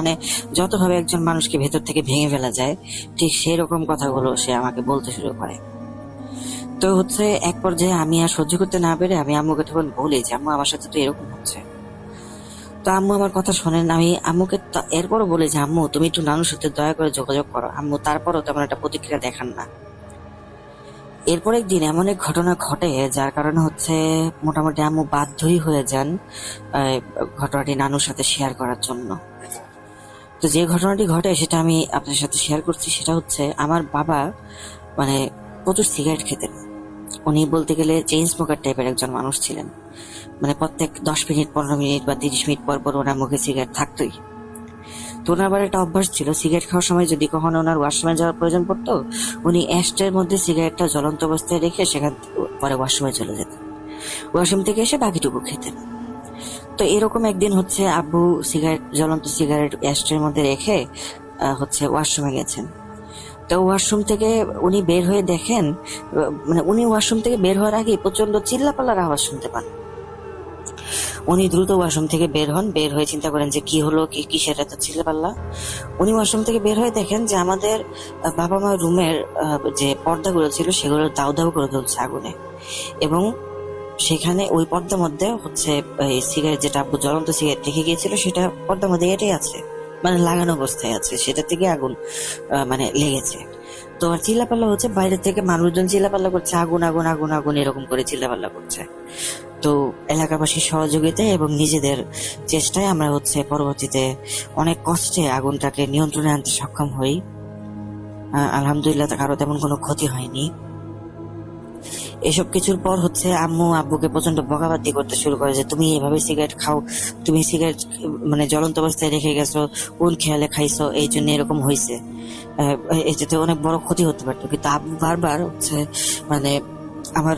যতভাবে একজন মানুষকে ভেতর থেকে ভেঙে ফেলা যায়, ঠিক সেই রকম কথাগুলো সে আমাকে বলতে শুরু করে। তো এক পর্যায়ে আমি আর সহ্য করতে না পেরে আমি আম্মুকে তখন বলি যে আম্মু আমার সাথে তো এরকম হচ্ছে। তো আম্মু আমার কথা শোনেন। আমি আম্মুকে এরপরও বলি যে আম্মু তুমি একটু নানুর সাথে দয়া করে যোগাযোগ করো। আম্মু তারপরও তেমন একটা প্রতিক্রিয়া দেখান না। এরপর একদিন এমন এক ঘটনা ঘটে যার কারণে মোটামুটি আম্মু বাধ্যই হয়ে যান ঘটনাটি নানুর সাথে শেয়ার করার জন্য। তো যে ঘটনাটি ঘটে সেটা আমি আপনার সাথে শেয়ার করছি। সেটা আমার বাবা প্রচুর সিগারেট খেতেন। উনি বলতে গেলে চেইন স্মোকার টাইপের একজন মানুষ ছিলেন। প্রত্যেক 10 মিনিট 15 মিনিট বা 30 মিনিট পর পর ওনার মুখে সিগারেট থাকতোই। তো ওনার আবার একটা অভ্যাস ছিল, সিগারেট খাওয়ার সময় যদি কখনো ওনার ওয়াশরুমে যাওয়ার প্রয়োজন পড়তো, উনি অ্যাশট্রের মধ্যে সিগারেটটা জ্বলন্ত অবস্থায় রেখে সেখান পরে ওয়াশরুমে চলে যেতেন, ওয়াশরুম থেকে এসে বাকিটুকু খেতেন। তো এরকম একদিন আব্বু জ্বলন্ত সিগারেট অ্যাশট্রের মধ্যে রেখে ওয়াশরুমে গেছেন। তো ওয়াশরুম থেকে উনি বের হয়ে দেখেন, উনি ওয়াশরুম থেকে বের হওয়ার আগে প্রচন্ড চিল্লাপাল্লার আওয়াজ শুনতে পান। উনি দ্রুত ওয়াশরুম থেকে বের হন, বের হয়ে চিন্তা করেন যে কি হলো, কিসের এত চিল্লাপাল্লা। উনি ওয়াশরুম থেকে বের হয়ে দেখেন যে আমাদের বাবা মা রুমের যে পর্দাগুলো ছিল সেগুলো দাউ দাউ করে জ্বলছে আগুনে, এবং সেখানে ওই পর্দার মধ্যে হচ্ছে সিগারেট, যেটা আব্বু জ্বলন্ত সিগারেট রেখে গিয়েছিল সেটা পর্দার মধ্যে এটাই আছে, মানে লাগানো অবস্থায় আছে, সেটা থেকে আগুন মানে লেগেছে। তো আর চিল্লাপাল্লা হচ্ছে বাইরে থেকে মানুষজন চিল্লাপাল্লা করছে, আগুন আগুন আগুন আগুন এরকম করে চিল্লাপাল্লা করছে। তো এলাকাবাসীর সহযোগিতায় এবং নিজেদের চেষ্টায় আমরা হচ্ছে পরবর্তীতে অনেক কষ্টে আগুনটাকে নিয়ন্ত্রণে আনতে সক্ষম হই। আলহামদুলিল্লাহ কারো তেমন কোনো ক্ষতি হয়নি। এসব কিছুর পর হচ্ছে আম্মু আব্বুকে প্রচন্ড বকাবাদি করতে শুরু করে যে তুমি এভাবে সিগারেট খাও, তুমি সিগারেট মানে জ্বলন্ত অবস্থায় রেখে গেছো, কোন খেয়ালে খাইছো, এই জন্য এরকম হয়েছে, এটাতে অনেক বড় ক্ষতি হতে পারতো। কিন্তু আব্বু বারবার হচ্ছে মানে আমার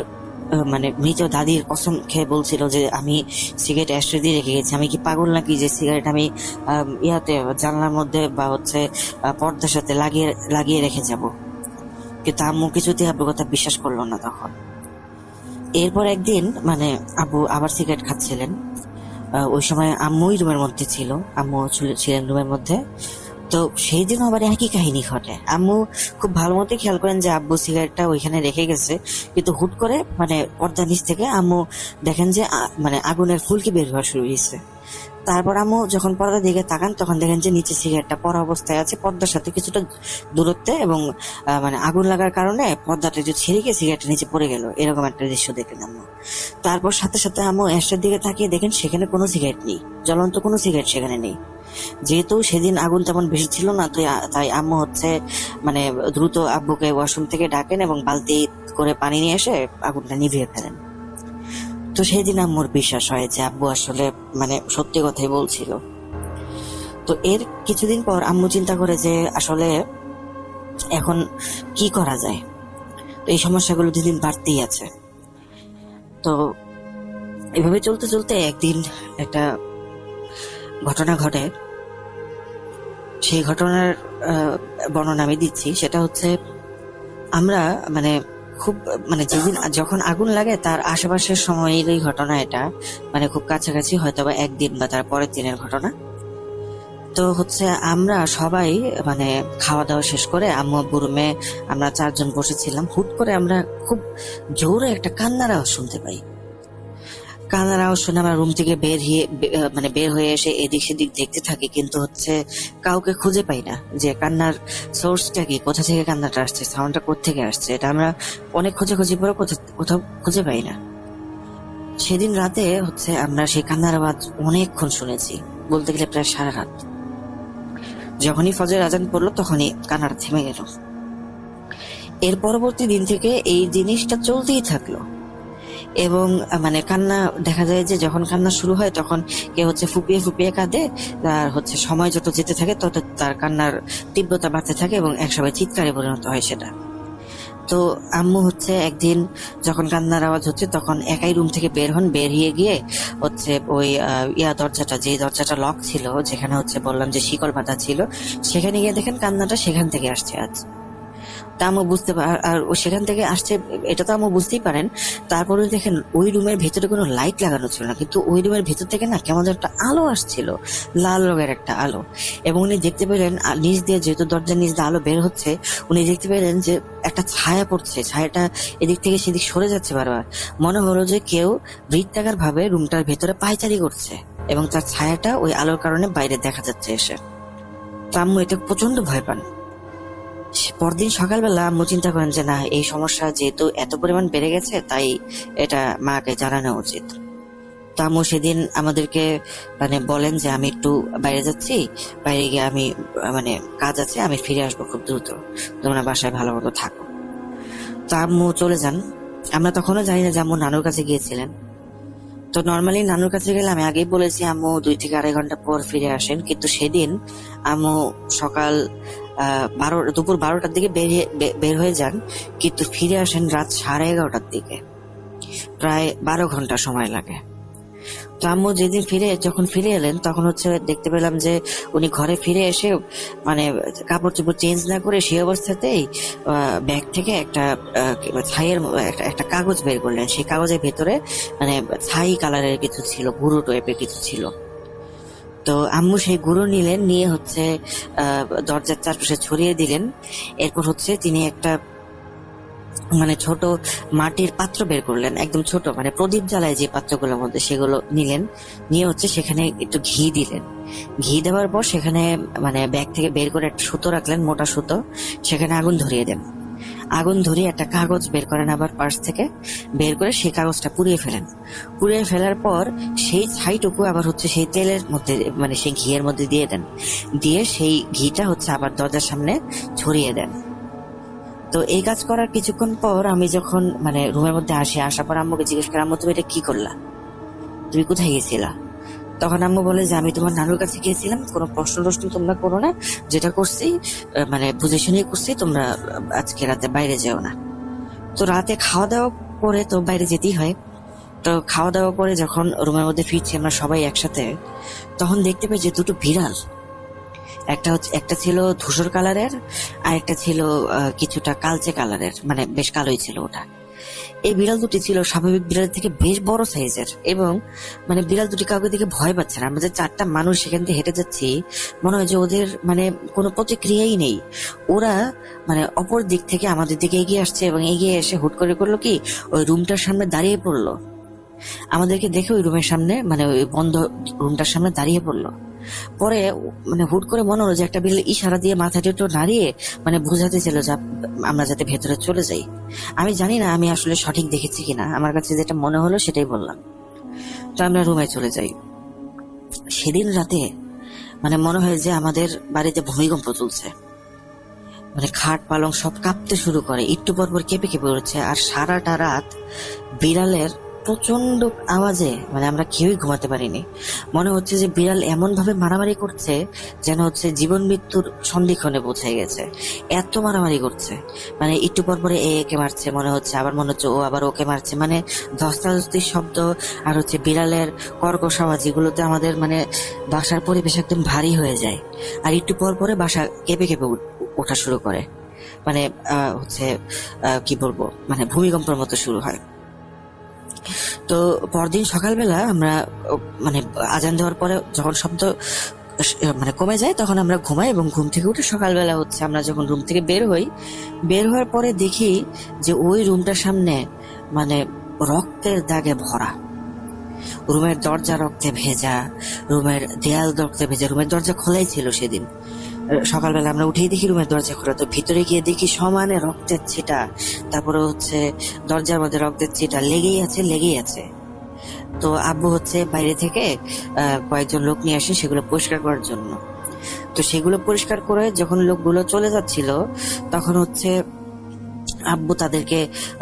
মানে মৃত দাদির কসম খেয়ে বলছিল যে আমি সিগারেট অ্যাশট্রে দিয়ে রেখে গেছি, আমি কি পাগল নাকি যে সিগারেট আমি ইয়াতে জানলার মধ্যে বা হচ্ছে পর্দার সাথে লাগিয়ে লাগিয়ে রেখে যাব। কিন্তু আম্মু কিছুতেই আব্বুর কথা বিশ্বাস করলো না তখন। এরপর একদিন মানে আব্বু আবার সিগারেট খাচ্ছিলেন, ওই সময় আম্মুই রুমের মধ্যে ছিল, আম্মু ছিলেন রুমের মধ্যে। তো সেই দিন আবার একই কাহিনী ঘটে। আম্মু খুব ভালো মতো খেয়াল করেন যে আব্বু সিগারেটটা ওইখানে রেখে গেছে, কিন্তু হুট করে মানে পর্দার নিচ থেকে আম্মু দেখেন যে মানে আগুনের ফুলকি বের হওয়া শুরু হয়েছে। তারপর আম্মু যখন পর্দার দিকে তাকান তখন দেখেন যে নিচে সিগারেটটা পড়া অবস্থায় আছে পর্দার সাথে কিছুটা দূরত্বে, এবং মানে আগুন লাগার কারণে পর্দাটা যে ছিঁড়ে গিয়ে সিগারেটটা নিচে পড়ে গেল, এরকম একটা দৃশ্য দেখলেন আম্মু। তারপর সাথে সাথে আম্মু অ্যাশটার দিকে তাকিয়ে দেখেন সেখানে কোনো সিগারেট নেই, জ্বলন্ত কোনো সিগারেট সেখানে নেই। যেহেতু সেদিন আগুন তেমন বেশি ছিল না, তাই আম্মু হচ্ছে মানে দ্রুত আব্বুকে ওয়াশরুম থেকে ডাকেন এবং বালতি করে পানি নিয়ে এসে আগুনটা নিভিয়ে ফেলেন। তো সেই দিন আম্মুর বিশ্বাস হয় যে আব্বু আসলে মানে সত্যি কথাই বলছিল। তো এর কিছুদিন পর আম্মু চিন্তা করে যে আসলে এখন কি করা যায়। তো এই সমস্যাগুলো দিন বাড়তেই আছে। তো এভাবে চলতে চলতে একদিন একটা ঘটনা ঘটে। সেই ঘটনার বর্ণনা আমি দিচ্ছি। সেটা হচ্ছে আমরা মানে খুব মানে যেদিন যখন আগুন লাগে তার আশেপাশের সময়েরই ঘটনা এটা, মানে খুব কাছাকাছি, হয়তো বা একদিন বা তার পরের দিনের ঘটনা। তো হচ্ছে আমরা সবাই মানে খাওয়া দাওয়া শেষ করে আম্মু আব্বু রুমে আমরা 4 জন বসেছিলাম। হুট করে আমরা খুব জোরে একটা কান্নার আওয়াজ শুনতে পাই। কান্নার আওয়াজ শুনে আমরা রুম থেকে বের হয়ে এসে এদিক সেদিক দেখতে থাকি, কিন্তু হচ্ছে কাউকে খুঁজে পাই না যে কান্নার সোর্সটা কি, কোথা থেকে কান্নাটা আসছে, সাউন্ডটা কোত্থেকে আসছে। এটা আমরা অনেক খোঁজাখুঁজি পরে কোথাও খুঁজে পাই না। সেদিন রাতে হচ্ছে আমরা সেই কান্নার আওয়াজ অনেকক্ষণ শুনেছি, বলতে গেলে প্রায় সারা রাত। যখনই ফজর আজান পড়লো তখনই কান্নাটা থেমে গেল। এর পরবর্তী দিন থেকে এই জিনিসটা চলতেই থাকলো, এবং মানে কান্না দেখা যায় যে যখন কান্না শুরু হয় তখন কেউ হচ্ছে ফুপিয়ে ফুপিয়ে কাঁদে, আর হচ্ছে সময় যত যেতে থাকে তত তার কান্নার তীব্রতা বাড়তে থাকে এবং একসময় চিৎকারে পরিণত হয় সেটা। তো আম্মু হচ্ছে একদিন যখন কান্নার আওয়াজ হচ্ছে তখন একাই রুম থেকে বের হন, বেরিয়ে গিয়ে হচ্ছে ওই দরজাটা, যে দরজাটা লক ছিল, যেখানে হচ্ছে বললাম যে শিকল বাঁধা ছিল, সেখানে গিয়ে দেখেন কান্নাটা সেখান থেকে আসছে। আজ তা আম্মু বুঝতে আর সেখান থেকে আসছে এটা তো আম্মু বুঝতেই পারেন। তারপরে দেখেন ওই রুমের ভেতরে কোনো লাইট লাগানো ছিল না, কিন্তু ওই রুমের ভেতর থেকে না কেমন একটা আলো আসছিল, লাল রঙের একটা আলো। এবং উনি দেখতে পেলেন নিচ দিয়ে, যেহেতু দরজার নিচ দিয়ে আলো বের হচ্ছে, উনি দেখতে পেলেন যে একটা ছায়া পড়ছে, ছায়াটা এদিক থেকে সেদিক সরে যাচ্ছে বারবার। মনে হলো যে কেউ বৃত্তাকার ভাবে রুমটার ভেতরে পায়চারি করছে এবং তার ছায়াটা ওই আলোর কারণে বাইরে দেখা যাচ্ছে এসে। তো আম্মু এটা প্রচন্ড ভয় পান। পরদিন সকালবেলা আম্মু চিন্তা করেন যে না, এই সমস্যা যেহেতু এত পরিমাণ বেড়ে গেছে তাই এটা মাকে জানানো উচিত। তো আম্মু সেদিন আমাদেরকে মানে বলেন যে আমি একটু বাইরে যাচ্ছি, বাইরে গিয়ে আমি মানে কাজ আছে, আমি ফিরে আসবো খুব দ্রুত, তোমরা বাসায় ভালো মতো থাকো। তো আম্মু চলে যান। আমরা তখনও জানি না যে আম্মু নানুর কাছে গিয়েছিলেন। তো নর্মালি নানুর কাছে গেলে আমি আগেই বলেছি আম্মু 2 থেকে 2.5 ঘন্টা পর ফিরে আসেন, কিন্তু সেদিন আম্মু সকাল দুপুর 12টার দিকে বের হয়ে যান, কিন্তু ফিরে আসেন রাত 11:30টার দিকে। প্রায় 12 ঘন্টা সময় লাগে। তো আম্মু যেদিন যখন ফিরে এলেন তখন হচ্ছে দেখতে পেলাম যে উনি ঘরে ফিরে এসে মানে কাপড় চোপড় চেঞ্জ না করে সেই অবস্থাতেই ব্যাগ থেকে একটা ছাইয়ের একটা কাগজ বের করলেন। সেই কাগজের ভেতরে মানে ছাই কালারের কিছু ছিল, গুঁড়ো টাইপের কিছু ছিল। তো আম্মু সেই গুঁড়ো নিলেন, নিয়ে হচ্ছে দরজার চারপাশে ছড়িয়ে দিলেন। এরপর হচ্ছে তিনি একটা মানে ছোট মাটির পাত্র বের করলেন, একদম ছোট, মানে প্রদীপ জ্বালায় যে পাত্রগুলোর মধ্যে, সেগুলো নিলেন। নিয়ে হচ্ছে সেখানে একটু ঘি দিলেন। ঘি দেওয়ার পর সেখানে মানে ব্যাগ থেকে বের করে একটা সুতো রাখলেন, মোটা সুতো। সেখানে আগুন ধরিয়ে দেন। আগুন ধরিয়ে একটা কাগজ বের করেন আবার পার্স থেকে, বের করে সেই কাগজটা পুড়িয়ে ফেলেন। পুড়িয়ে ফেলার পর সেই ছাইটুকু আবার হচ্ছে সেই তেলের মধ্যে মানে সেই ঘিয়ের মধ্যে দিয়ে দেন। দিয়ে সেই ঘিটা হচ্ছে আবার দরজার সামনে ছড়িয়ে দেন। তো এই কাজ করার কিছুক্ষণ পর আমি যখন মানে রুমের মধ্যে আসার পর আম্মুকে জিজ্ঞেস করি, আম্মু তুমি এটা কি করলা, তুমি কোথায় গেছিলা? তখন আম্মু বলে যে আমি তোমার নানুর কাছে গিয়েছিলাম, কোনো প্রশ্ন তোমরা করো না, যেটা করছি মানে বুঝে শুনিয়ে করছি, তোমরা আজকে রাতে বাইরে যেও না। তো রাতে খাওয়া দাওয়া করে তো বাইরে যেতেই হয়। তো খাওয়া দাওয়া করে যখন রুমের মধ্যে ফিরছি আমরা সবাই একসাথে, তখন দেখতে পাই যে দুটো বিড়াল, একটা ছিল ধূসর কালারের, আর একটা ছিল কিছুটা কালচে কালারের, মানে বেশ কালোই ছিল ওটা। এই বিড়াল দুটি ছিল স্বাভাবিক বিড়ালের থেকে বেশ বড় সাইজের, এবং মানে বিড়াল দুটি কাউকে দিকে ভয় পাচ্ছে না। আমরা যে 4টা মানুষ সেখান থেকে হেঁটে যাচ্ছি, মনে হয় যে ওদের মানে কোনো প্রতিক্রিয়াই নেই। ওরা মানে অপর দিক থেকে আমাদের দিকে এগিয়ে আসছে, এবং এগিয়ে এসে হুট করে করলো কি, ওই রুমটার সামনে দাঁড়িয়ে পড়লো। আমাদেরকে দেখে ওই রুমের সামনে মানে ওই বন্ধ রুমটার সামনে দাঁড়িয়ে পড়লো। পরে মানে হুট করে মনে হলো যে একটা বিড়াল ইশারা দিয়ে মাথাটা একটু নাড়িয়ে মানে বোঝাতে ছিল যে আমরা যাতে ভেতরে চলে যাই। আমি জানি না আমি আসলে সঠিক দেখেছি কিনা, আমার কাছে যেটা মনে হলো সেটাই বললাম। তো আমরা রুমে চলে যাই। সেদিন রাতে মানে মনে হয় যে আমাদের বাড়িতে ভূমিকম্প চলছে, মানে খাট পালং সব কাঁপতে শুরু করে, একটু পর পর কেঁপে কেঁপে উঠছে। আর সারাটা রাত বিড়ালের প্রচন্ড আওয়াজে মানে আমরা কেউই ঘুমাতে পারিনি। মনে হচ্ছে যে বিড়াল এমন ভাবে মারামারি করছে যেন হচ্ছে জীবন মৃত্যুর সন্ধিক্ষণে পৌঁছে গেছে, এত মারামারি করছে। মানে একটু পর পরে একে মারছে মনে হচ্ছে, আবার মনে হচ্ছে ও আবার ওকে মারছে, মানে ধস্তাধস্তির শব্দ আর হচ্ছে বিড়ালের কর্কশ আওয়াজ, এগুলোতে আমাদের মানে বাসার পরিবেশ একদম ভারী হয়ে যায়। আর একটু পর পরে বাসা কেঁপে কেঁপে ওঠা শুরু করে, মানে হচ্ছে কি বলবো, মানে ভূমিকম্পের মতো শুরু হয়। তো পরদিন সকালবেলা আমরা মানে আজান দেওয়ার পরে যখন শব্দ মানে কমে যায় তখন আমরা ঘুমাই, এবং ঘুম থেকে উঠে সকালবেলা হচ্ছে আমরা যখন রুম থেকে বের হওয়ার পরে দেখি যে ওই রুমটার সামনে মানে রক্তের দাগে ভরা। রুমের দরজা রক্তে ভেজা, রুমের দেয়াল রক্তে ভেজা। রুমের দরজা খোলাই ছিল সেদিন। সকালবেলা আমরা উঠেই দেখি রুমের দরজা খোলা, তো ভিতরে গিয়ে দেখি সমানে রক্তের ছিটা, তারপরে হচ্ছে দরজার মধ্যে রক্তের ছিটা লেগেই আছে। তো আব্বু হচ্ছে বাইরে থেকে কয়েকজন লোক নিয়ে আসে সেগুলো পরিষ্কার করার জন্য। তো সেগুলো পরিষ্কার করে যখন লোকগুলো চলে যাচ্ছিল তখন হচ্ছে আব্বু তাদেরকে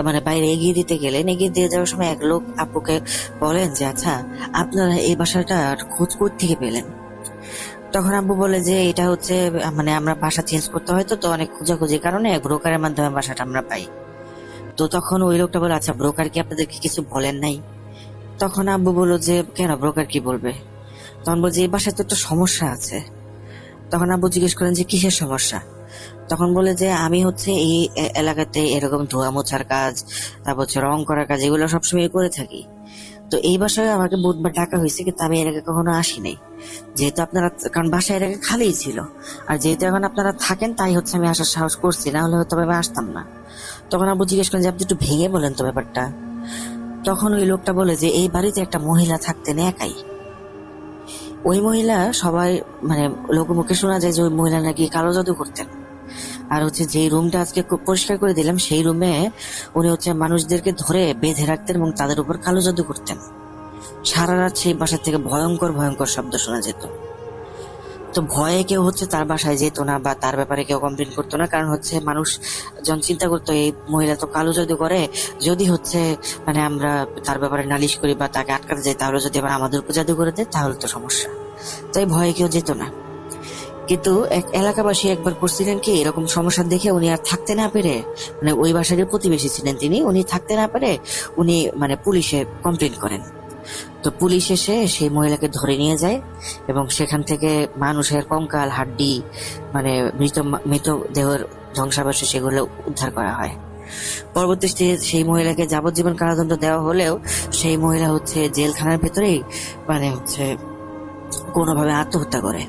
মানে বাইরে এগিয়ে দিতে গেলেন। এগিয়ে দিয়ে যাওয়ার সময় এক লোক আব্বুকে বলেন যে আচ্ছা আপনারা এই বাসাটা খোঁজ থেকে পেলেন? তখন আব্বু বলে যে এটা হচ্ছে মানে আমরা বাসা চেঞ্জ করতে হয়, তো অনেক খোঁজাখুঁজির কারণে ব্রোকারের মাধ্যমে বাসাটা আমরা পাই। তো তখন ওই লোকটা বলে আচ্ছা ব্রোকার কি আপনাদেরকে কিছু বলেন নাই? তখন আব্বু বললো যে কেন, ব্রোকার কি বলবে? তখন বলছে এই বাসায় তো একটা সমস্যা আছে। তখন আব্বু জিজ্ঞেস করেন যে কিসের সমস্যা? তখন বলে যে আমি হচ্ছে এই এলাকাতে এরকম ধোয়া মোছার কাজ, তারপর হচ্ছে রং করার কাজ, এগুলো সবসময় করে থাকি। তো এই বাসায় আমাকে বহুতবার ডাকা হয়েছে, কিন্তু আমি এর আগে কখনো আসি নাই। যেহেতু আপনারা, কারণ বাসা এর আগে খালিই ছিল, আর যেহেতু এখন আপনারা থাকেন তাই হচ্ছে আমি আসার সাহস করছি, না হলে হয়তো আমি আসতাম না। তখন আব্বু জিজ্ঞেস করেন যে আপনি একটু ভেঙে বলেন তো ব্যাপারটা। তখন ওই লোকটা বলে যে এই বাড়িতে একটা মহিলা থাকতেন একাই। ওই মহিলা সবাই মানে লোকের মুখে শোনা যায় যে ওই মহিলা নাকি কালো জাদু করতেন। আর হচ্ছে যে রুমটা আজকে পরিষ্কার করে দিলাম সেই রুমে উনি হচ্ছে মানুষদেরকে ধরে বেঁধে রাখতেন এবং তাদের উপর কালো জাদু করতেন। সারা রাত সেই বাসার থেকে ভয়ঙ্কর ভয়ঙ্কর শব্দ শোনা যেত। তো ভয়ে কেউ হচ্ছে তার বাসায় যেত না বা তার ব্যাপারে কেউ কমপ্লেন করতো না, কারণ হচ্ছে মানুষ যখন চিন্তা করতো এই মহিলা তো কালো জাদু করে, যদি হচ্ছে মানে আমরা তার ব্যাপারে নালিশ করি বা তাকে আটকাতে যাই তাহলে যদি আবার আমাদের উপর জাদু করে দেয় তাহলে তো সমস্যা। তাই ভয়ে কেউ যেত না। কিন্তু এক এলাকাবাসী একবার করছিলেন কি, এরকম সমস্যা দেখে উনি আর থাকতে না পেরে, মানে ওই বাসারই প্রতিবেশী ছিলেন তিনি, উনি থাকতে না পেরে উনি মানে পুলিশে কমপ্লেন করেন। তো পুলিশ এসে সেই মহিলাকে ধরে নিয়ে যায় এবং সেখান থেকে মানুষের কঙ্কাল হাড্ডি মানে মৃতদেহের ধ্বংসাবশেষ সেগুলো উদ্ধার করা হয়। পরবর্তীতে সেই মহিলাকে যাবজ্জীবন কারাদণ্ড দেওয়া হলেও সেই মহিলা হচ্ছে জেলখানার ভেতরেই মানে হচ্ছে কোনোভাবে আত্মহত্যা করে।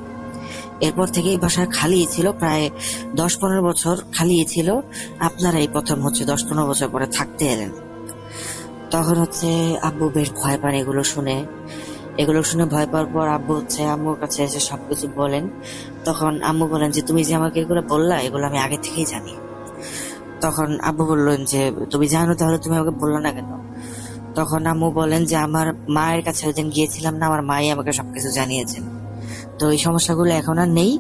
এরপর থেকে এই বাসা খালি ছিল, প্রায় 10-15 বছর খালি ছিল। আপনারা এই প্রথম হচ্ছে 10-15 বছর পরে থাকতে এলেন। তখন হচ্ছে আব্বু বেশ ভয় পান এগুলো শুনে ভয় পাওয়ার পর আব্বু হচ্ছে আম্মুর কাছে এসে সবকিছু বলেন। তখন আম্মু বলেন যে তুমি যে আমাকে এগুলো বললা এগুলো আমি আগে থেকেই জানি। তখন আব্বু বললেন যে তুমি জানো তাহলে তুমি আমাকে বললো না কেন? তখন আম্মু বলেন যে আমার মায়ের কাছে ওই দিন গিয়েছিলাম না, আমার মাই আমাকে সবকিছু জানিয়েছেন, তো এই সমস্যাগুলো এখন আর নেই,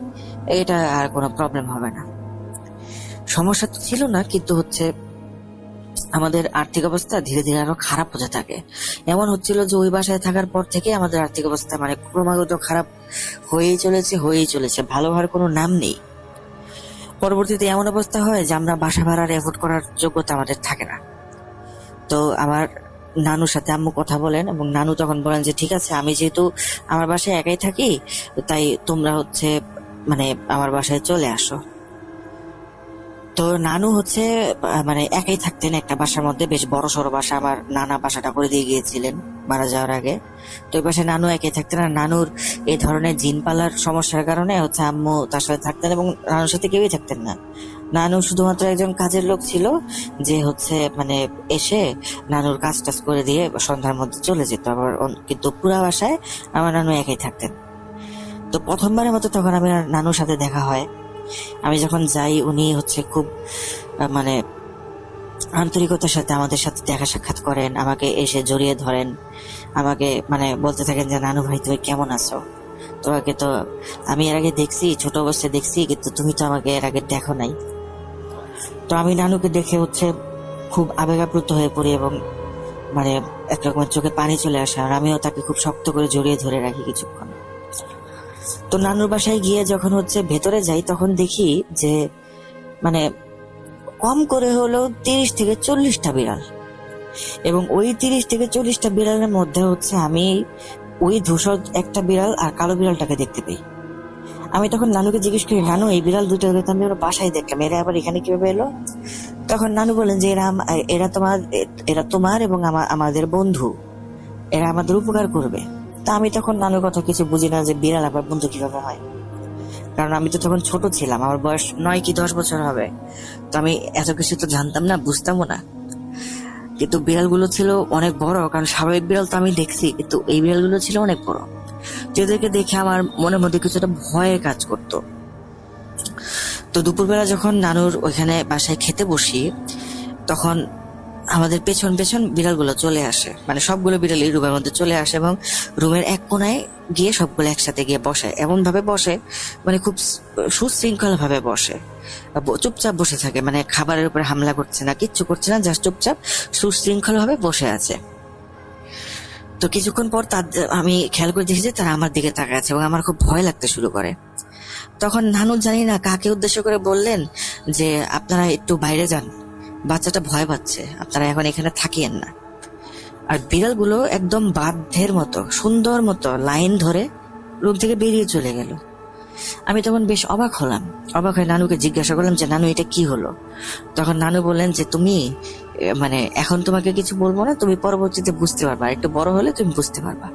এটা আর কোনো প্রবলেম হবে না। সমস্যা তো ছিল না, কিন্তু হচ্ছে আমাদের আর্থিক অবস্থা ধীরে ধীরে আরো খারাপ হতে থাকে। এমন হচ্ছিল যে ওই বাসায় থাকার পর থেকে আমাদের আর্থিক অবস্থা মানে ক্রমাগত খারাপ হয়েই চলেছে, ভালো হওয়ার কোনো নাম নেই। পরবর্তীতে এমন অবস্থা হয় যে আমরা বাসা ভাড়ার এফোর্ড করার যোগ্যতা আমাদের থাকে না। তো আমার নানুর সাথে আম্মু কথা বলেন এবং নানু তখন বলেন যে ঠিক আছে, আমি যেহেতু আমার বাসায় একাই থাকি তাই তোমরা হচ্ছে মানে আমার বাসায় চলে আসো। তো নানু হচ্ছে মানে একাই থাকতেন একটা বাসার মধ্যে, বেশ বড় সড়ো বাসা। আমার নানা বাসাটা করে দিয়ে গিয়েছিলেন মারা যাওয়ার আগে। তো ওই বাসায় নানু একাই থাকতেন, আর নানুর এই ধরনের জিন পালার সমস্যার কারণে হচ্ছে আম্মু তার সাথে থাকতেন এবং নানুর সাথে কেউই থাকতেন না। নানু শুধুমাত্র একজন কাজের লোক ছিল যে হচ্ছে মানে এসে নানুর কাজ টাজ করে দিয়ে সন্ধ্যার মধ্যে চলে যেত আবার। কিন্তু পুরা বাসায় আমার নানু একাই থাকতেন। তো প্রথমবারের মতো তখন আমি নানুর সাথে দেখা হয়। আমি যখন যাই উনি হচ্ছে খুব মানে আন্তরিকতার সাথে আমাদের সাথে দেখা সাক্ষাৎ করেন, আমাকে এসে জড়িয়ে ধরেন, আমাকে মানে বলতে থাকেন যে নানু ভাই তুমি কেমন আছো, তোমাকে তো আমি এর আগে দেখছি, ছোট অবস্থায় দেখছি, কিন্তু তুমি তো আমাকে এর আগে দেখো নাই। তো আমি নানুকে দেখে হচ্ছে খুব আবেগাপ্লুত হয়ে পড়ি এবং মানে একরকমের চোখে পানি চলে আসে, আর আমিও তাকে খুব শক্ত করে জড়িয়ে ধরে রাখি কিছুক্ষণ। তো নানুর বাসায় গিয়ে যখন হচ্ছে ভেতরে যাই তখন দেখি যে মানে কম করে হলেও 30-40টা বিড়াল, এবং ওই 30-40টা বিড়ালের মধ্যে হচ্ছে আমি ওই ধূসর একটা বিড়াল আর কালো বিড়ালটাকে দেখতে পাই। আমি তখন নানুকে জিজ্ঞেস করি, নানু এই বিড়াল দুটো তো আমি ওরা বাসায় দেখলাম, এরা আবার এখানে কিভাবে এলো? তখন নানু বলেন যে এরা তোমার এবং আমাদের বন্ধু, এরা আমাদের উপকার করবে। তা আমি তখন নানুর কথা কিছু বুঝি না যে বিড়াল আবার বন্ধু কিভাবে হয়, কারণ আমি তো তখন ছোট ছিলাম, আমার বয়স 9 কি 10 বছর হবে। তো আমি এত কিছু তো জানতাম না, বুঝতামও না। কিন্তু বিড়ালগুলো ছিল অনেক বড়, কারণ স্বাভাবিক বিড়াল তো আমি দেখছি, কিন্তু এই বিড়ালগুলো ছিল অনেক বড়, যেদেরকে দেখে আমার মনের মধ্যে কিছুটা ভয়ে কাজ করতো। তো দুপুরবেলা যখন নানুর ওইখানে বাসায় খেতে বসি তখন আমাদের পেছন পেছন বিড়ালগুলো চলে আসে, মানে সবগুলো বিড়ালই রুমের মধ্যে চলে আসে এবং রুমের এক কোনায় গিয়ে সবগুলো একসাথে গিয়ে বসে। এমন ভাবে বসে মানে খুব সুশৃঙ্খল ভাবে বসে, চুপচাপ বসে থাকে, মানে খাবারের উপরে হামলা করছে না, কিচ্ছু করছে না, জাস্ট চুপচাপ সুশৃঙ্খল ভাবে বসে আছে। তো কিছুক্ষণ পর আমি খেয়াল করে দেখি যে তারা আমার দিকে তাকায় আছে এবং আমার খুব ভয় লাগতে শুরু করে। তখন নানু জানি না কাকে উদ্দেশ্য করে বললেন যে আপনারা একটু বাইরে যান, বাচ্চাটা ভয় পাচ্ছে, আপনারা এখন এখানে থাকিয়েন না। আর বিড়ালগুলো একদম বাধ্যের মতো সুন্দর মতো লাইন ধরে রুম থেকে বেরিয়ে চলে গেল। আমি তখন বেশ অবাক হয়ে নানুকে জিজ্ঞাসা করলাম যে নানু এটা কি হলো? তখন নানু বললেন যে তুমি মানে এখন তোমাকে কিছু বলবো না, তুমি পরবর্তীতে বুঝতে পারবা, একটু বড় হলে তুমি বুঝতে পারবা।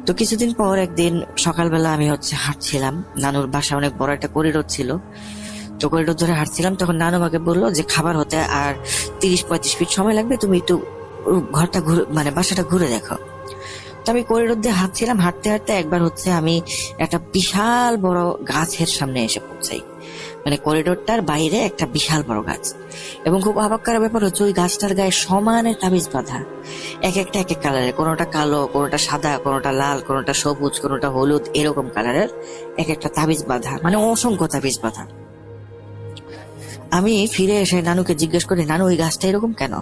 তো কিছুদিন পর একদিন সকালবেলা আমি হচ্ছে হাঁটছিলাম, নানুর বাসা অনেক বড় একটা করিডোর ছিল, তো করিডোর ধরে হাঁটছিলাম। তখন নানু আমাকে বললো যে খাবার হতে আর 30-35 ফিট সময় লাগবে, তুমি একটু ঘরটা ঘুরে মানে বাসাটা ঘুরে দেখো। তো আমি করিডোর দিয়ে হাঁটছিলাম, হাঁটতে হাঁটতে একবার হচ্ছে আমি একটা বিশাল বড় গাছের সামনে এসে পৌঁছাই, মানে করিডোরটার বাইরে একটা বিশাল বড় গাছ, এবং খুব অবাক করার ব্যাপার হচ্ছে ওই গাছটার গায়ে সমানে তাবিজ বাঁধা, এক একটা এক এক কালারের, কোনোটা কালো, কোনোটা সাদা, কোনোটা লাল, কোনোটা সবুজ, কোনোটা হলুদ, এরকম কালারের এক একটা তাবিজ বাঁধা, মানে অসংখ্য তাবিজ বাঁধা। আমি ফিরে এসে নানুকে জিজ্ঞেস করি, নানু ওই গাছটা এরকম কেন?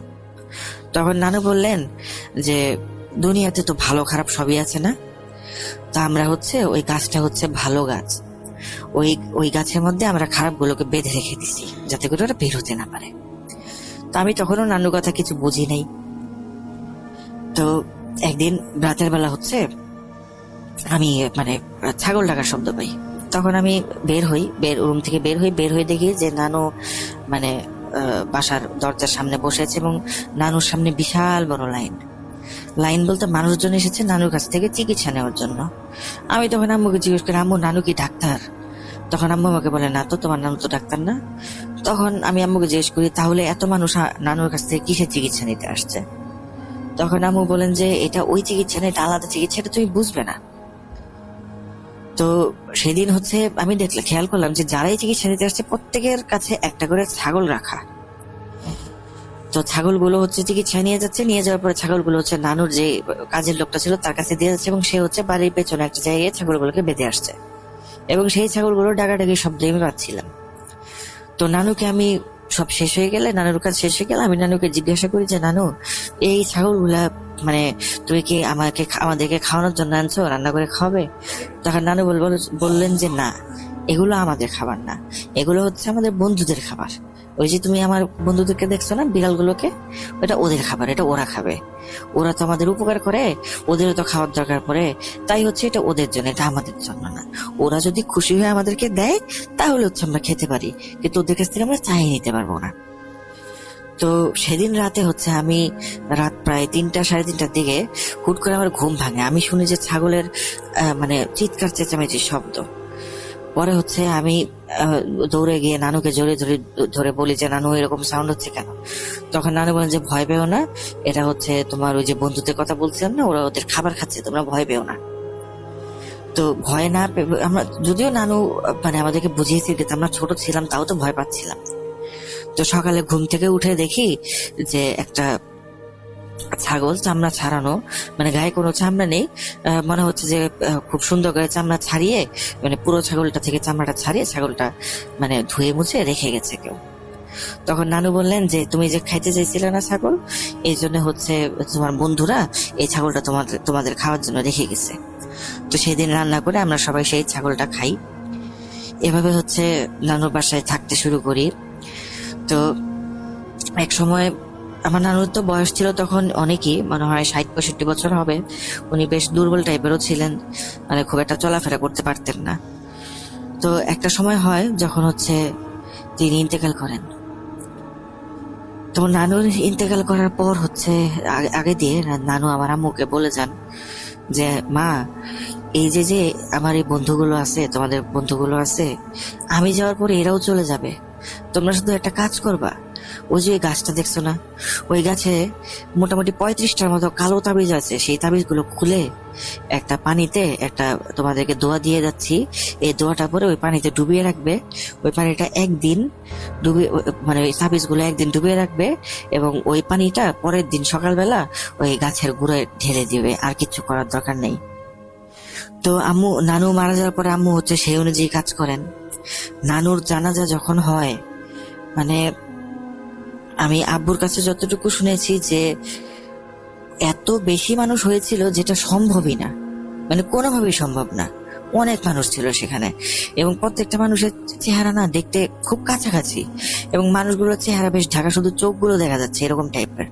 তখন নানু বললেন যে দুনিয়াতে তো ভালো খারাপ সবই আছে না, তা আমরা হচ্ছে ওই গাছটা হচ্ছে ভালো গাছ, ওই গাছের মধ্যে আমরা খারাপ গুলোকে বেঁধে রেখে দিছি যাতে করে ওরা বের হতে না পারে। তো আমি তখনও নানুর কথা কিছু বুঝি নাই। তো একদিন রাতের বেলা হচ্ছে আমি মানে ছাগল ডাকার শব্দ পাই। তখন আমি রুম থেকে বের হয়ে দেখি যে নানু মানে বাসার দরজার সামনে বসে আছে এবং নানুর সামনে বিশাল বড় লাইন বলতে মানুষজন এসেছে নানুর কাছ থেকে চিকিৎসা নেওয়ার জন্য। আমি তখন আম্মুকে জিজ্ঞেস করি, আম্মু নানু কি ডাক্তার? তখন আম্মু আমাকে বলে, না তো, তোমার নানু তো ডাক্তার না। তখন আমি আম্মুকে জিজ্ঞেস করি, তাহলে এত মানুষ নানুর কাছ থেকে কিসের চিকিৎসা নিতে আসছে? তখন আম্মু বলেন যে এটা ওই চিকিৎসা না, এটা আলাদা চিকিৎসা, এটা তুমি বুঝবে না। তো সেদিন হচ্ছে আমি খেয়াল করলাম যে যারাই চিকিৎসা নিতে আসছে প্রত্যেকের কাছে একটা করে ছাগল রাখা। তো ছাগলগুলো হচ্ছে চিকিৎসা নিয়ে যাচ্ছে, নিয়ে যাওয়ার পরে ছাগলগুলো হচ্ছে নানুর যে কাজের লোকটা ছিল তার কাছে দিয়ে যাচ্ছে এবং সে হচ্ছে বাড়ির পেছনে একটা জায়গায় ছাগলগুলোকে বেঁধে আসছে এবং সেই ছাগলগুলো ডাকাডাকি শব্দ আমি পাচ্ছিলাম। তো নানুকে আমি সব শেষ হয়ে গেলে, নানুর কাজ শেষ হয়ে গেলে আমি নানুকে জিজ্ঞাসা করি যে নানু, এই ছাগলগুলা মানে তুমি কি আমাদেরকে খাওয়ানোর জন্য আনছো, রান্না করে খাওয়াবে? তখন নানু বললেন যে না, এগুলো আমাদের খাবার না, এগুলো হচ্ছে আমাদের বন্ধুদের খাবার। ওই যে তুমি আমার বন্ধুদেরকে দেখছো না বিড়ালগুলোকে, ওটা ওদের খাবার, এটা ওরা খাবে। ওরা তো আমাদের উপকার করে, ওদেরও তো খাওয়ার দরকার পড়ে, তাই হচ্ছে এটা ওদের জন্য, এটা আমাদের জন্য না। ওরা যদি খুশি হয়ে আমাদেরকে দেয় তাহলে হচ্ছে আমরা খেতে পারি, কিন্তু ওদের কাছ থেকে আমরা চাই নিতে পারবো না। তো সেদিন রাতে হচ্ছে আমি রাত প্রায় 3টা 3:30টার দিকে হুট করে আমার ঘুম ভাঙে। আমি শুনি যে ছাগলের মানে চিৎকার চেঁচামেচির শব্দ। পরে হচ্ছে আমি দৌড়ে গিয়ে নানুকে জোরে ধরে বলি যে নানু এরকম সাউন্ড হচ্ছে কেন? তখন নানু বলেন যে ভয় পেও না, এটা হচ্ছে তোমার ওই যে বন্ধুদের কথা বলছিলাম না, ওরা ওদের খাবার খাচ্ছে, তোমরা ভয় পেও না। তো ভয় না আমরা, যদিও নানু মানে আমাদেরকে বুঝিয়েছিল কিন্তু আমরা ছোট ছিলাম, তাও তো ভয় পাচ্ছিলাম। তো সকালে ঘুম থেকে উঠে দেখি যে একটা ছাগল চামড়া ছাড়ানো, মানে গায়ে কোনো চামড়া নেই, মনে হচ্ছে যে খুব সুন্দর করে চামড়া ছাড়িয়ে, মানে পুরো ছাগলটা থেকে চামড়াটা ছাড়িয়ে ছাগলটা মানে ধুয়ে মুছে রেখে গেছে কেউ। তখন নানু বললেন যে তুমি যে খাইতে চাইছিলে না ছাগল, এই জন্য হচ্ছে তোমার বন্ধুরা এই ছাগলটা তোমাদের খাওয়ার জন্য রেখে গেছে। তো সেদিন রান্না করে আমরা সবাই সেই ছাগলটা খাই। এভাবে হচ্ছে নানুর বাসায় থাকতে শুরু করি। তো এক সময় আমার নানুর তো বয়স ছিল তখন অনেকই, মনে হয় 60-65 বছর হবে। উনি বেশ দুর্বল টাইপেরও ছিলেন, মানে খুব একটা চলাফেরা করতে পারতেন না। তো একটা সময় হয় যখন হচ্ছে তিনি ইন্তেকাল করেন। তো নানুর ইন্তেকাল করার পর হচ্ছে আগে দিয়ে নানু আমার আম্মুকে বলে যান যে মা, এই যে আমার এই বন্ধুগুলো আছে, তোমাদের বন্ধুগুলো আছে, আমি যাওয়ার পরে এরাও চলে যাবে, তোমরা শুধু একটা কাজ করবা, ওই যে গাছটা দেখছো না, ওই গাছে মোটামুটি 35টার মতো কালো তাবিজ আছে, সেই তাবিজগুলো খুলে একটা পানিতে একটা তোমাদেরকে দোয়া দিয়ে যাচ্ছি, এই দোয়াটা পরে ওই পানিতে ডুবিয়ে রাখবে। ওই পানিটা একদিন ডুবিয়ে, মানে ওই তাবিজগুলো একদিন ডুবিয়ে রাখবে এবং ওই পানিটা পরের দিন সকালবেলা ওই গাছের গুঁড়োয় ঢেলে দিবে, আর কিছু করার দরকার নেই। তো নানু মারা যাওয়ার পরে আম্মু হচ্ছে সেই অনুযায়ী কাজ করেন। নানুর জানাজা যখন হয়, মানে আমি আব্বুর কাছে যতটুকু শুনেছি যে এত বেশি মানুষ হয়েছিল যেটা সম্ভবই না, মানে কোনোভাবেই সম্ভব না। অনেক মানুষ ছিল সেখানে এবং প্রত্যেকটা মানুষের চেহারা না দেখতে খুব কাছাকাছি এবং মানুষগুলোর চেহারা বেশ ঢাকা, শুধু চোখগুলো দেখা যাচ্ছে এরকম টাইপের,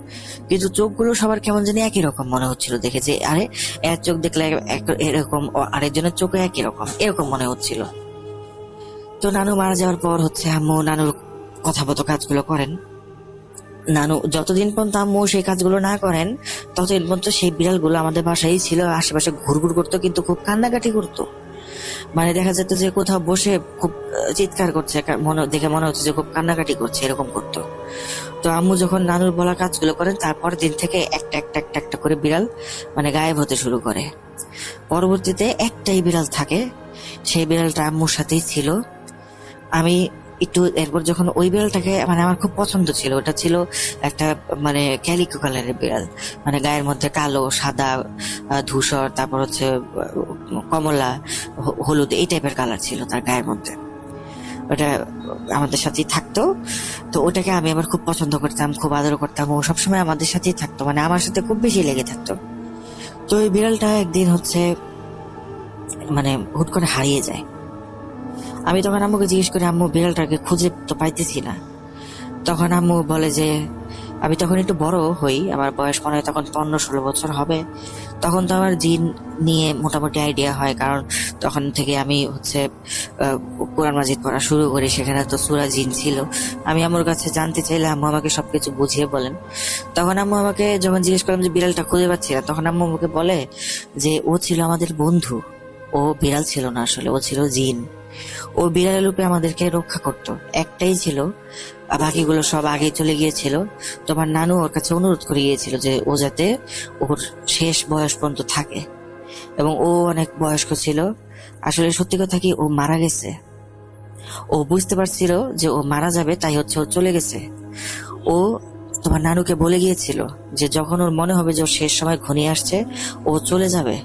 কিন্তু চোখগুলো সবার কেমন জানি একই রকম মনে হচ্ছিল দেখে, যে আরে এর চোখ দেখলে এরকম, আরেকজনের চোখে একই রকম, এরকম মনে হচ্ছিল। তো নানু মারা যাওয়ার পর হচ্ছে আম্মু নানুর কথা মতো কাজগুলো করেন। নানু যতদিন পর্যন্ত আম্মু সেই কাজগুলো না করেন ততদিন পর্যন্ত সেই বিড়ালগুলো আমাদের বাসায় ছিল, আশেপাশে ঘুরঘুর করতো, কিন্তু খুব কান্নাকাটি করতো। মানে দেখা যেত যে কোথাও বসে খুব চিৎকার করছে, দেখে মনে হচ্ছে যে খুব কান্নাকাটি করছে, এরকম করতো। তো আম্মু যখন নানুর বলা কাজগুলো করেন তারপর দিন থেকে একটা করে বিড়াল মানে গায়েব হতে শুরু করে। পরবর্তীতে একটাই বিড়াল থাকে, সেই বিড়ালটা আম্মুর সাথেই ছিল। আমি একটু এরপর যখন ওই বিড়ালটাকে, মানে আমার খুব পছন্দ ছিল, ওটা ছিল একটা মানে ক্যালিকো কালারের বিড়াল, মানে গায়ের মধ্যে কালো, সাদা, ধূসর, তারপর হচ্ছে কমলা, হলুদ, এই টাইপের কালার ছিল তার গায়ের মধ্যে। ওটা আমাদের সাথেই থাকতো। তো ওটাকে আমি আবার খুব পছন্দ করতাম, খুব আদর করতাম, ও সবসময় আমাদের সাথেই থাকতো, মানে আমার সাথে খুব বেশি লেগে থাকতো। তো ওই বিড়ালটা একদিন হচ্ছে মানে হুট করে হারিয়ে যায়। আমি তখন আম্মুকে জিজ্ঞেস করি, আম্মু বিড়ালটাকে খুঁজে তো পাইতেছি না। তখন আম্মু বলে যে আমি তখন একটু বড় হই, আমার বয়স মনে হয় তখন 15-16 বছর হবে। তখন তো আমার জিন নিয়ে মোটামুটি আইডিয়া হয়, কারণ তখন থেকে আমি হচ্ছে কোরআন মাজিদ পড়া শুরু করি, সেখানে তো সূরা জিন ছিল। আমি আম্মুর কাছে জানতে চাইলে আম্মু আমাকে সবকিছু বুঝিয়ে বলেন। তখন আম্মু আমাকে যখন জিজ্ঞেস করলাম যে বিড়ালটা খুঁজে পাচ্ছি না, তখন আম্মু আমাকে বলে যে ও ছিল আমাদের বন্ধু, ও বিড়াল ছিল না, আসলে ও ছিল জিন। ও বিড়ালের রূপে আমাদেরকে রক্ষা করত, একটাই ছিল, বাকিগুলো সব আগে চলে গিয়েছিল। তোমার নানু ওর কাছে অনুরোধ করে গিয়েছিল যে ও যাতে ওর শেষ বয়স পর্যন্ত থাকে, এবং ও অনেক বয়স্ক ছিল। আসলে সত্যি কথা কি, ও মারা গেছে। ও বুঝতে পারছিল যে ও মারা যাবে, তাই হচ্ছে ও চলে গেছে। ও তোমার নানুকে বলে গিয়েছিল যে যখন ওর মনে হবে যে ওর শেষ সময় ঘনিয়ে আসছে, ও চলে যাবে।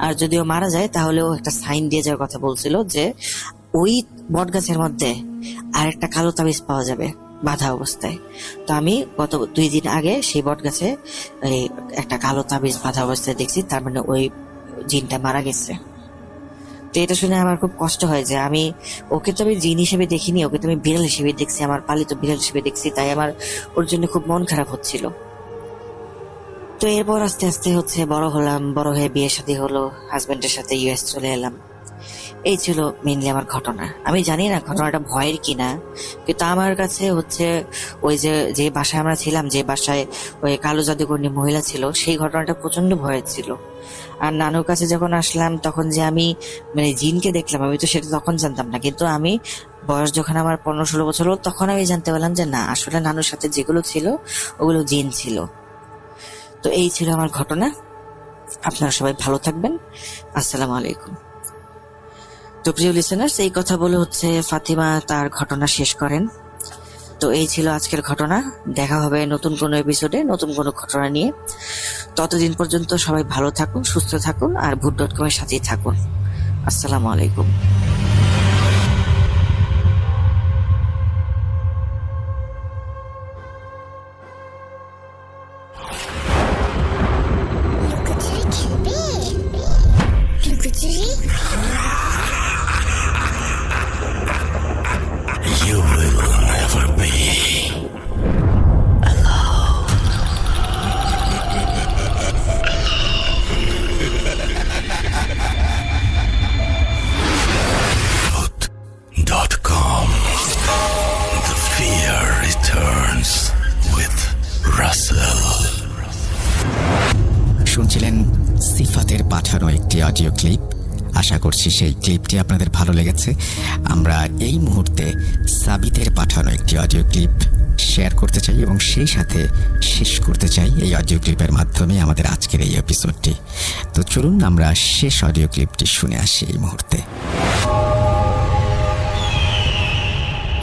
আর যদি ও মারা যায় তাহলে ও একটা সাইন দিয়ে যাওয়ার কথা বলছিল যে ওই বট গাছের মধ্যে আর একটা কালো তাবিজ পাওয়া যাবে বাঁধা অবস্থায়। তো আমি গত 2 দিন আগে সেই বট গাছে একটা কালো তাবিজ বাঁধা অবস্থায় দেখছি, তার মানে ওই জিনটা মারা গেছে। তো এটা শুনে আমার খুব কষ্ট হয় যে ওকে তো আমি জিন হিসেবে দেখিনি, ওকে তো আমি বিড়াল হিসেবে দেখছি, আমার পালিত বিড়াল হিসেবে দেখছি, তাই আমার ওর জন্য খুব মন খারাপ হচ্ছিল। তো এরপর আস্তে আস্তে হচ্ছে বড় হলাম, বড় হয়ে বিয়ে শাদী হলো, হাজবেন্ডের সাথে ইউএস চলে এলাম। এই ছিল মেইনলি আমার ঘটনা। আমি জানি না ঘটনাটা ভয়ের কিনা, কিন্তু আমার কাছে হচ্ছে ওই যে বাসায় আমরা ছিলাম, যে বাসায় ওই কালো জাদুকর্ণী মহিলা ছিল, সেই ঘটনাটা প্রচন্ড ভয়ের ছিল। আর নানুর কাছে যখন আসলাম তখন যে আমি মানে জিনকে দেখলাম, আমি তো সেটা তখন জানতাম না, কিন্তু আমি বয়স যখন আমার 15-16 বছর হলো তখন আমি জানতে পারলাম যে না, আসলে নানুর সাথে যেগুলো ছিল ওগুলো জিন ছিল। তো এই ছিল আমার ঘটনা। আপনারা সবাই ভালো থাকবেন। আসসালামু আলাইকুম। তো প্রিয় লিসেনার্স, এই কথা বলে হচ্ছে ফাতিমা তার ঘটনা শেষ করেন। তো এই ছিল আজকের ঘটনা। দেখা হবে নতুন কোনো এপিসোডে নতুন কোনো ঘটনা নিয়ে। ততদিন পর্যন্ত সবাই ভালো থাকুন, সুস্থ থাকুন, আর ভূত.com এর সাথেই থাকুন। আসসালামু আলাইকুম। You will never be alone.com. The fear returns with Russell. শুনছিলেন সিফাতের পাঠানো একটি অডিও ক্লিপ। আশা করছি সেই ক্লিপটি আপনাদের ভালো লেগেছে। আমরা এই মুহূর্তে সাবিতের পাঠানো একটি অডিও ক্লিপ শেয়ার করতে চাই এবং সেই সাথে শেষ করতে চাই এই অডিও ক্লিপের মাধ্যমে আমাদের আজকের এই এপিসোডটি। তো চলুন আমরা শেষ অডিও ক্লিপটি শুনে আসি এই মুহূর্তে।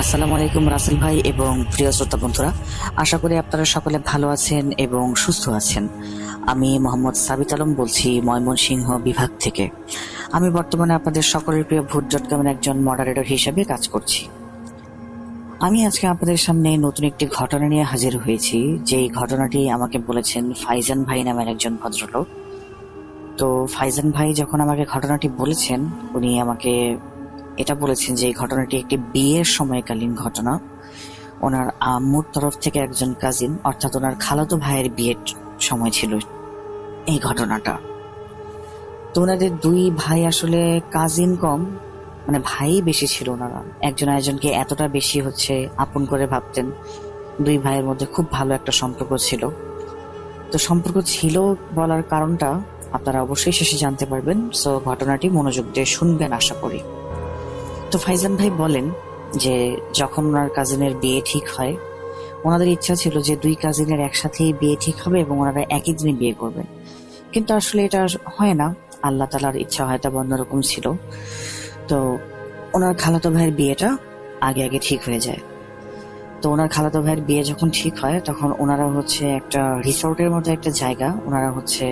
আসসালামু আলাইকুম রাসেল ভাই এবং প্রিয় শ্রোতা বন্ধুরা, আশা করি আপনারা সকলে ভালো আছেন এবং সুস্থ আছেন। আমি মোহাম্মদ সাবিত আলম বলছি ময়মনসিংহ বিভাগ থেকে। আমি বর্তমানে আপনাদের সকলের প্রিয় ভূত.com এর একজন মডারেটর হিসেবে কাজ করছি। আমি আজকে আপনাদের সামনে নতুন একটি ঘটনা নিয়ে হাজির হয়েছি, যেই ঘটনাটি আমাকে বলেছেন ফাইজান ভাই নামের একজন ভদ্রলোক। তো ফাইজান ভাই যখন আমাকে ঘটনাটি বলেছেন, উনি আমাকে এটা বলেছেন যে এই ঘটনাটি একটি বিয়ের সময়কালীন ঘটনা। ওনার আম্মুর তরফ থেকে একজন কাজিন, অর্থাৎ ওনার খালাতো ভাইয়ের বিয়ের সময় ছিল এই ঘটনাটা। তো ওনাদের 2 ভাই আসলে কাজিন কম, মানে ভাই বেশি ছিল। ওনারা একজন আরেকজনকে এতটা বেশি হচ্ছে আপন করে ভাবতেন। 2 ভাইয়ের মধ্যে খুব ভালো একটা সম্পর্ক ছিল। তো সম্পর্ক ছিল বলার কারণটা আপনারা অবশ্যই শেষে জানতে পারবেন। সো ঘটনাটি মনোযোগ দিয়ে শুনবেন আশা করি। তো ফাইজান ভাই বলেন যে যখন ওনার কাজিনের বিয়ে ঠিক হয়, ওনাদের ইচ্ছা ছিল যে 2 কাজিনের একসাথেই বিয়ে ঠিক হবে এবং ওনারা একই দিনে বিয়ে করবেন। কিন্তু আসলে এটা হয় না, আল্লাহ তাআলার ইচ্ছা হয়তো অন্যরকম ছিল। তো ওনার খালাতো ভাইয়ের বিয়েটা আগে আগে ঠিক হয়ে যায়। তো ওনার খালাতো ভাইয়ের বিয়ে যখন ঠিক হয়, তখন ওনারা হচ্ছে একটা রিসোর্টের মতো একটা জায়গা, ওনারা হচ্ছে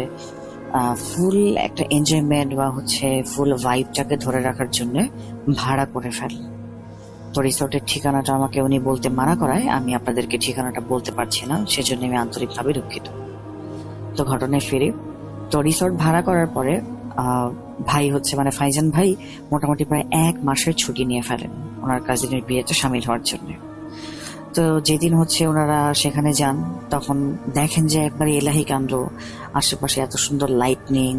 ফুল একটা এনজয়মেন্ট বা হচ্ছে ফুল ভাইবটাকে ধরে রাখার জন্য ভাড়া করে ফেলে। তো রিসোর্টের ঠিকানাটা আমাকে উনি বলতে মানা করায়, আমি আপনাদেরকে ঠিকানাটা বলতে পারছি না, সেজন্য আমি আন্তরিকভাবে দুঃখিত। তো ঘটনায় ফিরে, তো রিসোর্ট ভাড়া করার পরে ভাই হচ্ছে মানে ফাইজান ভাই মোটামুটি প্রায় 1 মাসের ছুটি নিয়ে ফেলেন ওনার কাজিনের বিয়েতে সামিল হওয়ার জন্য। তো যেদিন হচ্ছে ওনারা সেখানে যান তখন দেখেন যে একবারে এলাহি কাণ্ড, আশেপাশে এত সুন্দর লাইটনিং,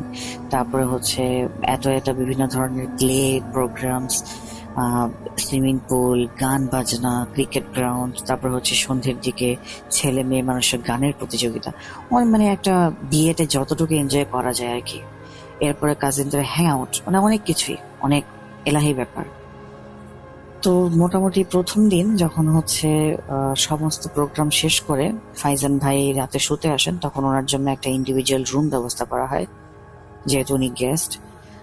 তারপরে হচ্ছে এত এত বিভিন্ন ধরনের ক্লে প্রোগ্রামস, সুইমিং পুল, গান বাজনা, ক্রিকেট গ্রাউন্ড, তারপর হচ্ছে সন্ধ্যের দিকে ছেলে মেয়ে মানুষের গানের প্রতিযোগিতা, মানে একটা বিয়েতে যতটুকু এনজয় করা যায় আর কি। এরপরে কাজিনদের হ্যাং আউট, মানে অনেক কিছুই, অনেক এলাহি ব্যাপার। তো মোটামুটি প্রথম দিন যখন হচ্ছে সমস্ত প্রোগ্রাম শেষ করে ফাইজান ভাই রাতে শুতে আসেন, তখন ওনার জন্য একটা ইন্ডিভিজুয়াল রুম ব্যবস্থা করা হয়, যেহেতু উনি গেস্ট।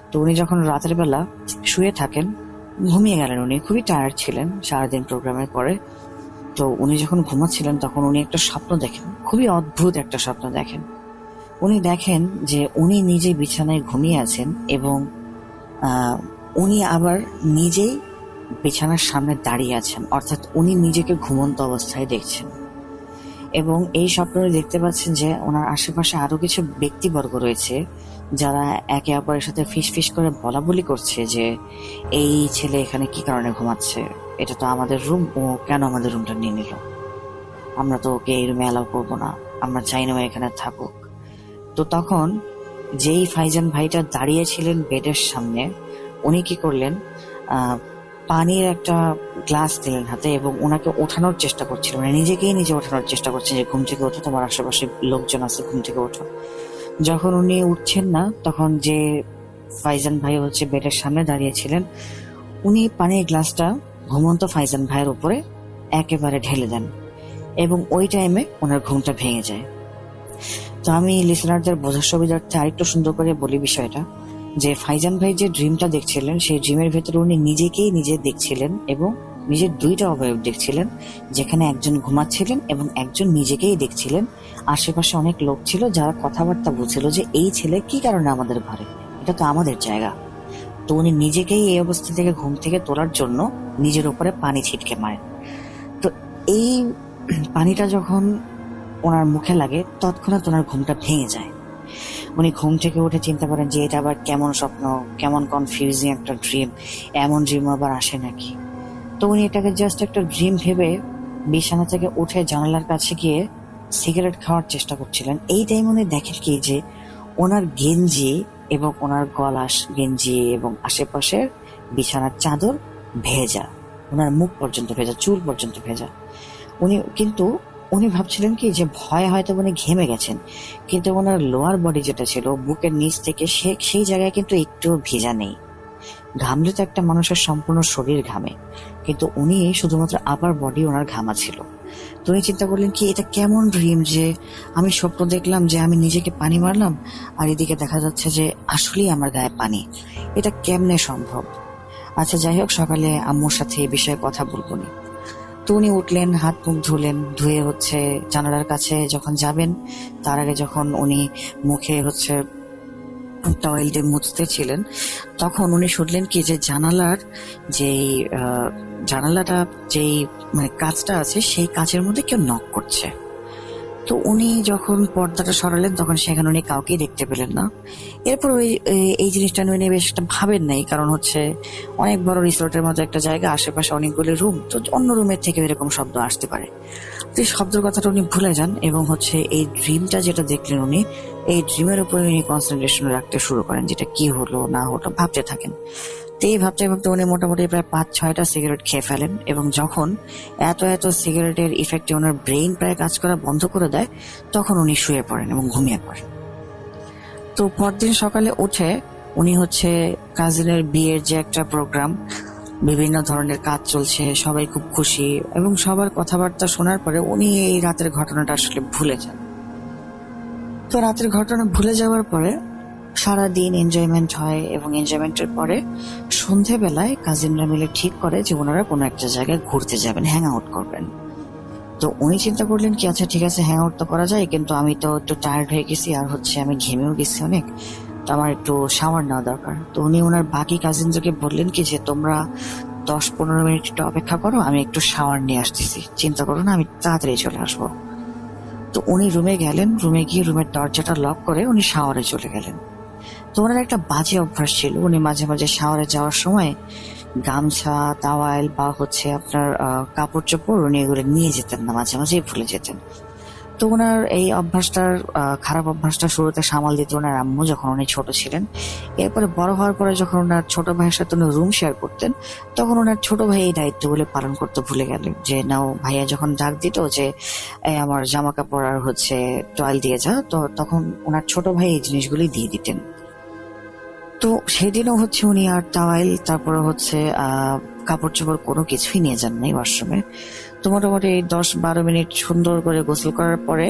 তো উনি যখন রাতের বেলা শুয়ে থাকেন, ঘুমিয়ে গেলেন, উনি খুবই টায়ার্ড ছিলেন সারাদিন প্রোগ্রামের পরে। তো উনি যখন ঘুমাচ্ছিলেন তখন উনি একটা স্বপ্ন দেখেন, খুবই অদ্ভুত একটা স্বপ্ন দেখেন। উনি দেখেন যে উনি নিজে বিছানায় ঘুমিয়ে আছেন এবং উনি আবার নিজেই বিছানার সামনে দাঁড়িয়ে আছেন, অর্থাৎ উনি নিজেকে ঘুমন্ত অবস্থায় দেখছেন। এবং এই স্বপ্নে দেখতে পাচ্ছেন যে ওনার আশেপাশে আরো কিছু ব্যক্তিবর্গ রয়েছে যারা একে অপরের সাথে ফিস ফিস করে বলা বলি করছে যে এই ছেলে এখানে কি কারণে ঘুমাচ্ছে, এটা তো আমাদের রুম, ও কেন আমাদের রুমটা নিয়ে নিল, আমরা তো ওকে এই রুমে অ্যালাউ করবো না, আমরা চাই না ও এখানে থাকুক। তো তখন যেই ফাইজান ভাইটা দাঁড়িয়েছিলেন বেডের সামনে, উনি কি করলেন, পানির একটা গ্লাস দিলেন হাতে এবং ওনাকে ওঠানোর চেষ্টা করছিলেন, মানে নিজেকেই নিজে ওঠানোর চেষ্টা করছেন যে ঘুম থেকে ওঠো, তোমার আশেপাশে লোকজন আছে, ঘুম থেকে ওঠো। যখন উনি উঠছেন না তখন যে ফাইজান ভাই হচ্ছে বেডের সামনে দাঁড়িয়েছিলেন, উনি পানির গ্লাসটা ঘুমন্ত ফাইজান ভাইয়ের উপরে একেবারে ঢেলে দেন এবং ওই টাইমে ওনার ঘুমটা ভেঙে যায়। তো আমি লিসনারদের বোঝার সুবিধার্থে আরেকটু সুন্দর করে বলি বিষয়টা, যে ফাইজান ভাই যে ড্রিমটা দেখছিলেন সেই ড্রিমের ভেতরে উনি নিজেকেই নিজে দেখছিলেন এবং নিজের দুইটা অবয়ব দেখছিলেন, যেখানে একজন ঘুমাচ্ছিলেন এবং একজন নিজেকেই দেখছিলেন। আশেপাশে অনেক লোক ছিল যারা কথাবার্তা বলছিল যে এই ছেলে কি কারণে আমাদের ঘরে, এটা তো আমাদের জায়গা। তো উনি নিজেকেই এই অবস্থা থেকে ঘুম থেকে তোলার জন্য নিজের উপরে পানি ছিটকে মারেন। তো এই পানিটা যখন ওনার মুখে লাগে তৎক্ষণাৎ ওনার ঘুমটা ভেঙে যায়। উনি ঘুম থেকে উঠে চিন্তা করেন যে এটা আবার কেমন স্বপ্ন, কেমন কনফিউজিং একটা ড্রিম, এমন ড্রিম আবার আসে নাকি। তো উনি এটাকে জাস্ট একটা ড্রিম ভেবে বিছানা থেকে উঠে জানালার কাছে গিয়ে সিগারেট খাওয়ার চেষ্টা করছিলেন। এই টাইম উনি দেখেন কি যে ওনার গেঞ্জি এবং ওনার গলাস গেঞ্জি এবং আশেপাশের বিছানার চাদর ভেজা, ওনার মুখ পর্যন্ত ভেজা, চুল পর্যন্ত ভেজা। উনি ভাবছিলেন কি যে ভয় হয়তো উনি ঘেমে গেছেন, কিন্তু ওনার লোয়ার বডি যেটা ছিল বুকের নিচ থেকে সেই জায়গায় কিন্তু একটু ভেজা নেই। ঘামলে তো একটা মানুষের সম্পূর্ণ শরীর ঘামে, কিন্তু উনি শুধুমাত্র আপার বডি ওনার ঘামা ছিল। তো উনি চিন্তা করলেন কি এটা কেমন ড্রিম, যে আমি স্বপ্ন দেখলাম যে আমি নিজেকে পানি মারলাম আর এদিকে দেখা যাচ্ছে যে আসলেই আমার গায়ে পানি, এটা কেমনে সম্ভব। আচ্ছা যাই হোক, সকালে আম্মুর সাথে এই বিষয়ে কথা বলবো নি। তো উনি উঠলেন, হাত মুখ ধুলেন, ধুয়ে হচ্ছে জানালার কাছে যখন যাবেন তার আগে যখন উনি মুখে হচ্ছে টাওয়েল দিয়ে মুছতে ছিলেন, তখন উনি শুনলেন কি যে জানালাটা যেই মানে কাঁচটা আছে সেই কাঁচের মধ্যে কেউ নক করছে। তো উনি যখন পর্দাটা সরালেন তখন সেখানে উনি কাউকেই দেখতে পেলেন না। এরপর এই জিনিসটা নিয়ে বেশ একটা ভাবেন নাই, কারণ হচ্ছে অনেক বড় রিসোর্টের মতো একটা জায়গা, আশেপাশে অনেকগুলো রুম, তো অন্য রুমের থেকে এরকম শব্দ আসতে পারে। তো এই শব্দের কথাটা উনি ভুলে যান এবং হচ্ছে এই ড্রিমটা যেটা দেখলেন উনি, এই ড্রিমের উপরে উনি কনসেন্ট্রেশন রাখতে শুরু করেন, যেটা কি হলো না হলো ভাবতে থাকেন। তো এই ভাবতে ভাবতে উনি মোটামুটি প্রায় 5-6টা সিগারেট খেয়ে ফেলেন এবং যখন এত সিগারেটের ইফেক্টে ওনার ব্রেইন প্রায় কাজ করা বন্ধ করে দেয় তখন উনি শুয়ে পড়েন এবং ঘুমিয়ে পড়েন। তো পরদিন সকালে উঠে উনি হচ্ছে কাজিনের বিয়ের যে একটা প্রোগ্রাম, বিভিন্ন ধরনের কাজ চলছে, সবাই খুব খুশি এবং সবার কথাবার্তা শোনার পরে উনি এই রাতের ঘটনাটা আসলে ভুলে যান। তো রাতের ঘটনা ভুলে যাওয়ার পরে সারাদিন এনজয়মেন্ট হয় এবং এনজয়মেন্টের পরে সন্ধেবেলায় কাজিনরা মিলে ঠিক করে যে ওনারা কোনো একটা জায়গায় ঘুরতে যাবেন, হ্যাং আউট করবেন। তো উনি চিন্তা করলেন কি আচ্ছা ঠিক আছে, হ্যাং আউট তো করা যায়, কিন্তু আমি তো একটু টায়ার্ড হয়ে গেছি আর হচ্ছে আমি ঘেমেও গেছি অনেক, তো আমার একটু শাওয়ার নেওয়া দরকার। তো উনি ওনার বাকি কাজিনদেরকে বললেন কি যে তোমরা 10-15 মিনিট একটু অপেক্ষা করো, আমি একটু শাওয়ার নিয়ে আসতেছি, চিন্তা করো না, আমি তাড়াতাড়ি চলে আসবো। তো উনি রুমে গেলেন, রুমে গিয়ে রুমের দরজাটা লক করে উনি শাওয়ারে চলে গেলেন। তো ওনার একটা বাজে অভ্যাস ছিল, উনি মাঝে মাঝে শাওয়ারে যাওয়ার সময় গামছা, তাওয়াল বা হচ্ছে আপনার কাপড় চোপড় উনি এগুলো নিয়ে যেতেন না, মাঝে মাঝেই ভুলে যেতেন। তো ওনার এই অভ্যাসটার খারাপ অভ্যাসটা শুরুতে সামাল দিত ওনার আম্মু যখন উনি ছোট ছিলেন। এরপরে বড় হওয়ার পরে যখন ওনার ছোট ভাইয়ের সাথে উনি রুম শেয়ার করতেন, তখন ওনার ছোট ভাই এই দায়িত্বগুলো পালন করতে ভুলে গেলেন। যে নাও, ভাইয়া যখন ডাক দিত যে এই আমার জামা কাপড় আর হচ্ছে টয়েল দিয়ে যা, তো তখন ওনার ছোট ভাই এই জিনিসগুলি দিয়ে দিতেন। তো সেদিনও হচ্ছে উনি আর টাওয়াইল, তারপরে হচ্ছে কাপড় চোপড় কোনো কিছুই নিয়ে যান নাই ওয়াশরুমে। তো মোটামুটি 10-12 মিনিট সুন্দর করে গোসল করার পরে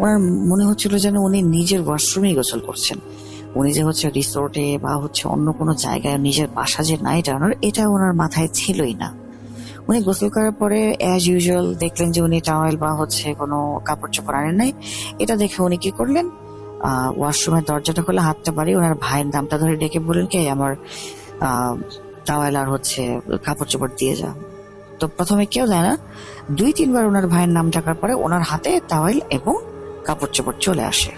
ওনার মনে হচ্ছিল যেন উনি নিজের ওয়াশরুমেই গোসল করছেন। উনি যে হচ্ছে রিসোর্টে বা হচ্ছে অন্য কোনো জায়গায় নিজের বাসা যে নাইট রানার, এটা ওনার মাথায় ছিলই না। উনি গোসল করার পরে অ্যাজ ইউজুয়াল দেখলেন যে উনি টাওয়েল বা হচ্ছে কোনো কাপড় চোপড় আনেন নাই। এটা দেখে উনি কি করলেন, ওয়াশরুমের দরজাটা খুলে হাতটা বাড়িয়ে ওনার ভাইয়ের নামটা ধরে ডেকে বললেন কি আমার টাওয়েল আর হচ্ছে কাপড় চোপড় দিয়ে যা। তো প্রথমে কেউ দেয় না, 2-3 বার ওনার ভাইয়ের নাম ডাকার পরে ওনার হাতে টাওয়েল এবং কাপড় চোপড় চলে আসে।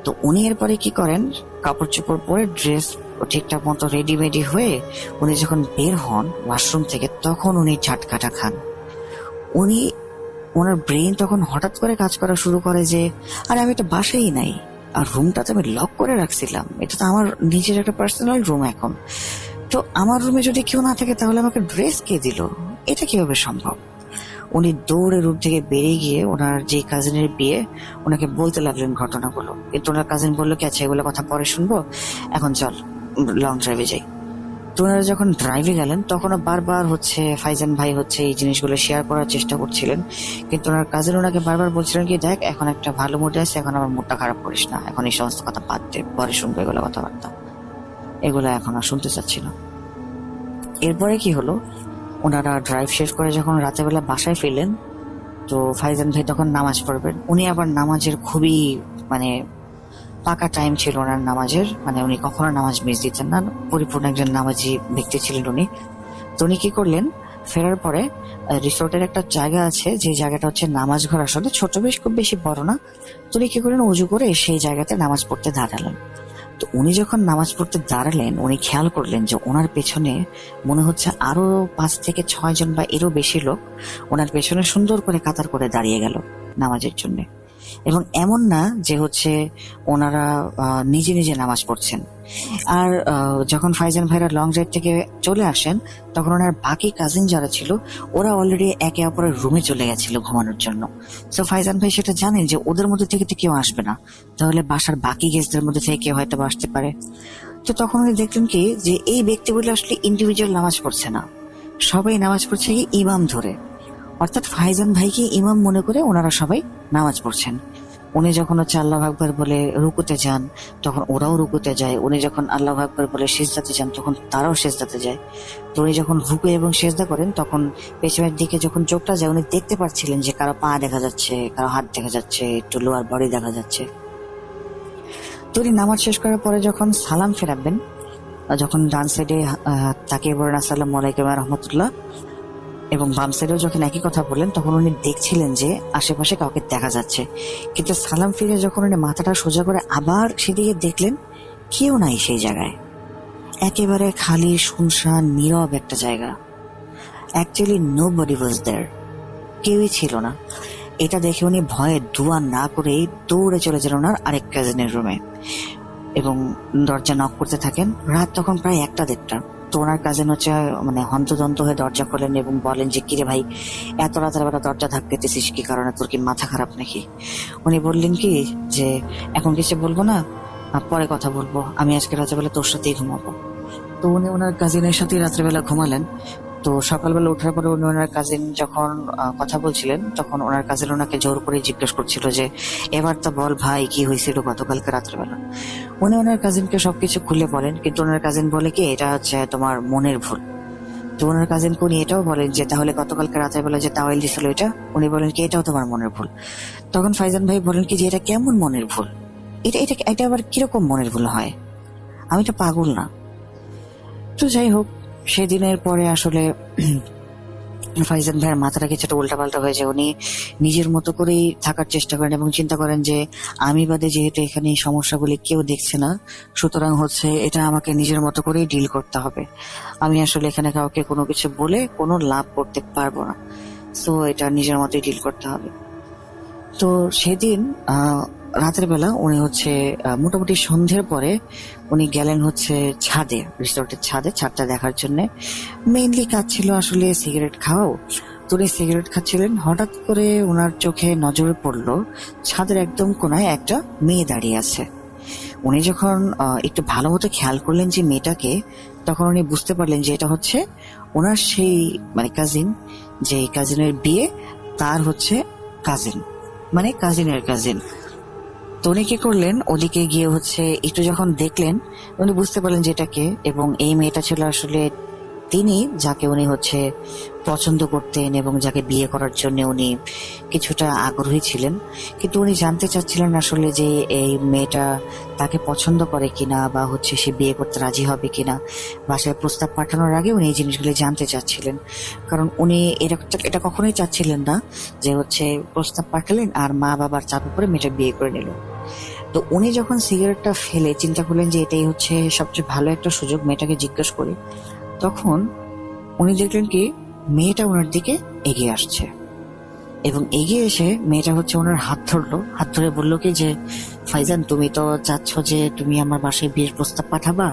তো উনি এরপরে কি করেন, কাপড় চোপড় পরে ড্রেস ঠিকঠাক মতো রেডিমেডি হয়ে উনি যখন বের হন ওয়াশরুম থেকে, তখন উনি ঝাটকাটা খান। উনি, ওনার ব্রেন তখন হঠাৎ করে কাজ করা শুরু করে যে আরে আমি তো বাসাই নাই, আর রুমটা তো আমি লক করে রাখছিলাম, এটা তো আমার নিজের একটা পার্সোনাল রুম। এখন তো আমার রুমে যদি কেউ না থাকে তাহলে আমাকে ড্রেস কে দিল, এটা কিভাবে সম্ভব? উনি দৌড়ে রুম থেকে বেরিয়ে গিয়ে ওনার যে কাজিনের বিয়ে ওনাকে বলতে লাগলেন ঘটনাগুলো। কিন্তু ওনার কাজিন বললো কি আচ্ছা এগুলো কথা পরে শুনবো, এখন চল লং ড্রাইভে যাই। তো ওনারা যখন ড্রাইভে গেলেন তখনও বারবার হচ্ছে ফাইজান ভাই হচ্ছে এই জিনিসগুলো শেয়ার করার চেষ্টা করছিলেন। কিন্তু ওনার কাজিন ওনাকে বারবার বলছিলেন কি দেখ এখন একটা ভালো মুডে আছে, এখন আমার মুডটা খারাপ করিস না, এখন এই সমস্ত কথা বাদ দে, পরে শুনবো এগুলো কথাবার্তা, এগুলো এখন আর শুনতে চাচ্ছি না। এরপরে কি হলো, ওনারা ড্রাইভ শেষ করে যখন রাতের বেলা বাসায় ফিরলেন, তো ফাইজান ভাই তখন নামাজ পড়বেন। উনি আবার নামাজের খুবই মানে পাকা টাইম ছিল ওনার নামাজের, মানে উনি কখনো নামাজ মিস দিতেন না, পরিপূর্ণ একজন নামাজি ব্যক্তি ছিলেন উনি। তো উনি কি করলেন, ফেরার পরে রিসোর্টের একটা জায়গা আছে যে জায়গাটা হচ্ছে নামাজ ঘর, আসলে ছোট, বেশ খুব বেশি বড় না। তো উনি কি করলেন, উজু করে সেই জায়গাতে নামাজ পড়তে দাঁড়ালেন। তো উনি যখন নামাজ পড়তে দাঁড়ালেন উনি খেয়াল করলেন যে ওনার পেছনে মনে হচ্ছে আরো 5 থেকে 6 জন বা এরও বেশি লোক ওনার পেছনে সুন্দর করে কাতার করে দাঁড়িয়ে গেল নামাজের জন্য। এবং এমন না যে হচ্ছে ওনারা নিজে নিজে নামাজ পড়ছেন। আর যখন ফাইজান ভাইরা লং ড্রাইভ থেকে চলে আসেন তখন ওনার বাকি কাজিন যারা ছিল ওরা অলরেডি একে অপরের রুমে চলে গেছিল ঘুমানোর জন্য। তো ফাইজান ভাই সেটা জানেন যে ওদের মধ্যে থেকে তো কেউ আসবে না, তাহলে বাসার বাকি গেস্টদের মধ্যে থেকে কেউ হয়তো আসতে পারে। তো তখন উনি দেখলেন কি যে এই ব্যক্তিগুলো আসলে ইন্ডিভিজুয়াল নামাজ পড়ছে না, সবাই নামাজ পড়ছে কি ইমাম ধরে, অর্থাৎ ফাইজান ভাইকে ইমাম মনে করে ওনারা সবাই নামাজ পড়ছেন। উনি যখন হচ্ছে আল্লাহু আকবার বলে রুকুতে যান তখন ওরাও রুকুতে যায়, উনি যখন আল্লাহু আকবার বলে সিজদাতে যান তখন তারাও সিজদাতে যায়। তো উনি যখন রুকু এবং সিজদা করেন তখন পেছনের দিকে যখন চোখটা যায় উনি দেখতে পাচ্ছিলেন যে কারো পা দেখা যাচ্ছে, কারো হাত দেখা যাচ্ছে, একটু লোয়ার বডি দেখা যাচ্ছে। তো উনি নামাজ শেষ করার পরে যখন সালাম ফেরাবেন, যখন ডান সাইডে তাকে বলেন আসসালামু আলাইকুম ওয়া রাহমাতুল্লাহ, এবং বাম সাইডেও যখন একই কথা বললেন তখন উনি দেখছিলেন যে আশেপাশে কাউকে দেখা যাচ্ছে। কিন্তু সালাম ফিরে যখন উনি মাথাটা সোজা করে আবার সেদিকে দেখলেন কেউ নাই সেই জায়গায়, একেবারে খালি শুনশান নীরব একটা জায়গা। অ্যাকচুয়ালি নোবডি ওয়াজ দেয়ার, কেউই ছিল না। এটা দেখে উনি ভয়ে দোয়া না করেই দৌড়ে চলে যান ওনার আরেক কাজিনের রুমে এবং দরজা নক করতে থাকেন। রাত তখন প্রায় 1টা-1.5টা। তো ওনার কাজিন হচ্ছে মানে হন্তদন্ত হয়ে দরজা খোলেন এবং বলেন যে কিরে ভাই এত রাতের বেলা দরজা ধাক্কাতেছিস কি কারণে, তোর কি মাথা খারাপ নাকি? উনি বললেন কি যে এখন কিছু বলবো না, পরে কথা বলবো, আমি আজকে রাতের বেলা তোর সাথেই ঘুমাবো। তো উনি ওনার কাজিনের সাথেই রাত্রেবেলা ঘুমালেন। তো সকালবেলা ওঠার পরে উনি ওনার কাজিন যখন কথা বলছিলেন তখন ওনার কাজিন ওনাকে জোর করে জিজ্ঞেস করছিল যে এবার তো বল ভাই কি হয়েছিল গতকালকে রাত্রেবেলা। উনি ওনার কাজিনকে সবকিছু খুলে বলেন, কিন্তু ওনার কাজিন বলে কি এটা হচ্ছে তোমার মনের ভুল। তো ওনার কাজিনকে উনি এটাও বলেন যে তাহলে গতকালকে রাতের বেলা যে তাওয়াইল দিছিল এটা, উনি বলেন কি এটাও তোমার মনের ভুল। তখন ফাইজান ভাই বলেন কি যে এটা কেমন মনের ভুল, এটা এটা এটা আবার কিরকম মনের ভুল হয়, আমি তো পাগল না। তো যাই হোক, সেদিনের পরে আসলে ফাইজান ভাইয়ের মাথাটা কিছুটা উল্টাপাল্টা হয়ে যায়। উনি নিজের মতো করেই থাকার চেষ্টা করেন এবং চিন্তা করেন যে আমি বাদে যেহেতু এখানে এই সমস্যাগুলি কেউ দেখছে না, সুতরাং হচ্ছে এটা আমাকে নিজের মতো করেই ডিল করতে হবে। আমি আসলে এখানে কাউকে কোনো কিছু বলে কোনো লাভ করতে পারবো না, সো এটা নিজের মতোই ডিল করতে হবে। তো সেদিন রাতের বেলা উনি হচ্ছে মোটামুটি সন্ধ্যের পরে উনি গেলেন হচ্ছে ছাদে, রিসোর্টের ছাদটা দেখার জন্য। মেইনলি কাজ ছিল আসলে সিগারেট খাওয়াও। তো উনি সিগারেট খাচ্ছিলেন, হঠাৎ করে ওনার চোখে নজরে পড়লো ছাদের একদম কোনায় একটা মেয়ে দাঁড়িয়ে আছে। উনি যখন একটু ভালো মতো খেয়াল করলেন যে মেয়েটাকে, তখন উনি বুঝতে পারলেন যে এটা হচ্ছে ওনার সেই মানে কাজিন, যে কাজিনের বিয়ে তার হচ্ছে কাজিন, মানে কাজিনের কাজিন। তো উনি কি করলেন, ওদিকে গিয়ে হচ্ছে একটু যখন দেখলেন উনি বুঝতে পারলেন যে এটাকে, এবং এই মেয়েটা ছিল আসলে তিনি যাকে উনি হচ্ছে পছন্দ করতেন এবং যাকে বিয়ে করার জন্য উনি কিছুটা আগ্রহী ছিলেন। কিন্তু উনি জানতে চাচ্ছিলেন আসলে যে এই মেয়েটা তাকে পছন্দ করে কিনা, বা হচ্ছে সে বিয়ে করতে রাজি হবে কিনা। বাসায় প্রস্তাব পাঠানোর আগে উনি এই জিনিসগুলো জানতে চাচ্ছিলেন, কারণ উনি এটা কখনোই চাচ্ছিলেন না যে হচ্ছে প্রস্তাব পাঠালেন আর মা বাবার চাপে পড়ে মেয়েটা বিয়ে করে নিল। তো উনি যখন সিগারেটটা ফেলে চিন্তা করলেন যে এটাই হচ্ছে সবচেয়ে ভালো একটা সুযোগ মেয়েটাকে জিজ্ঞেস করে, তখন উনি দেখলেন কি মেয়েটা ওনার দিকে এগিয়ে আসছে, এবং এগিয়ে এসে মেয়েটা হচ্ছে ওনার হাত ধরে বললো কি যে ফাইজান, তুমি তো চাচ্ছ যে তুমি আমার বাসায় বিয়ের প্রস্তাব পাঠাবা,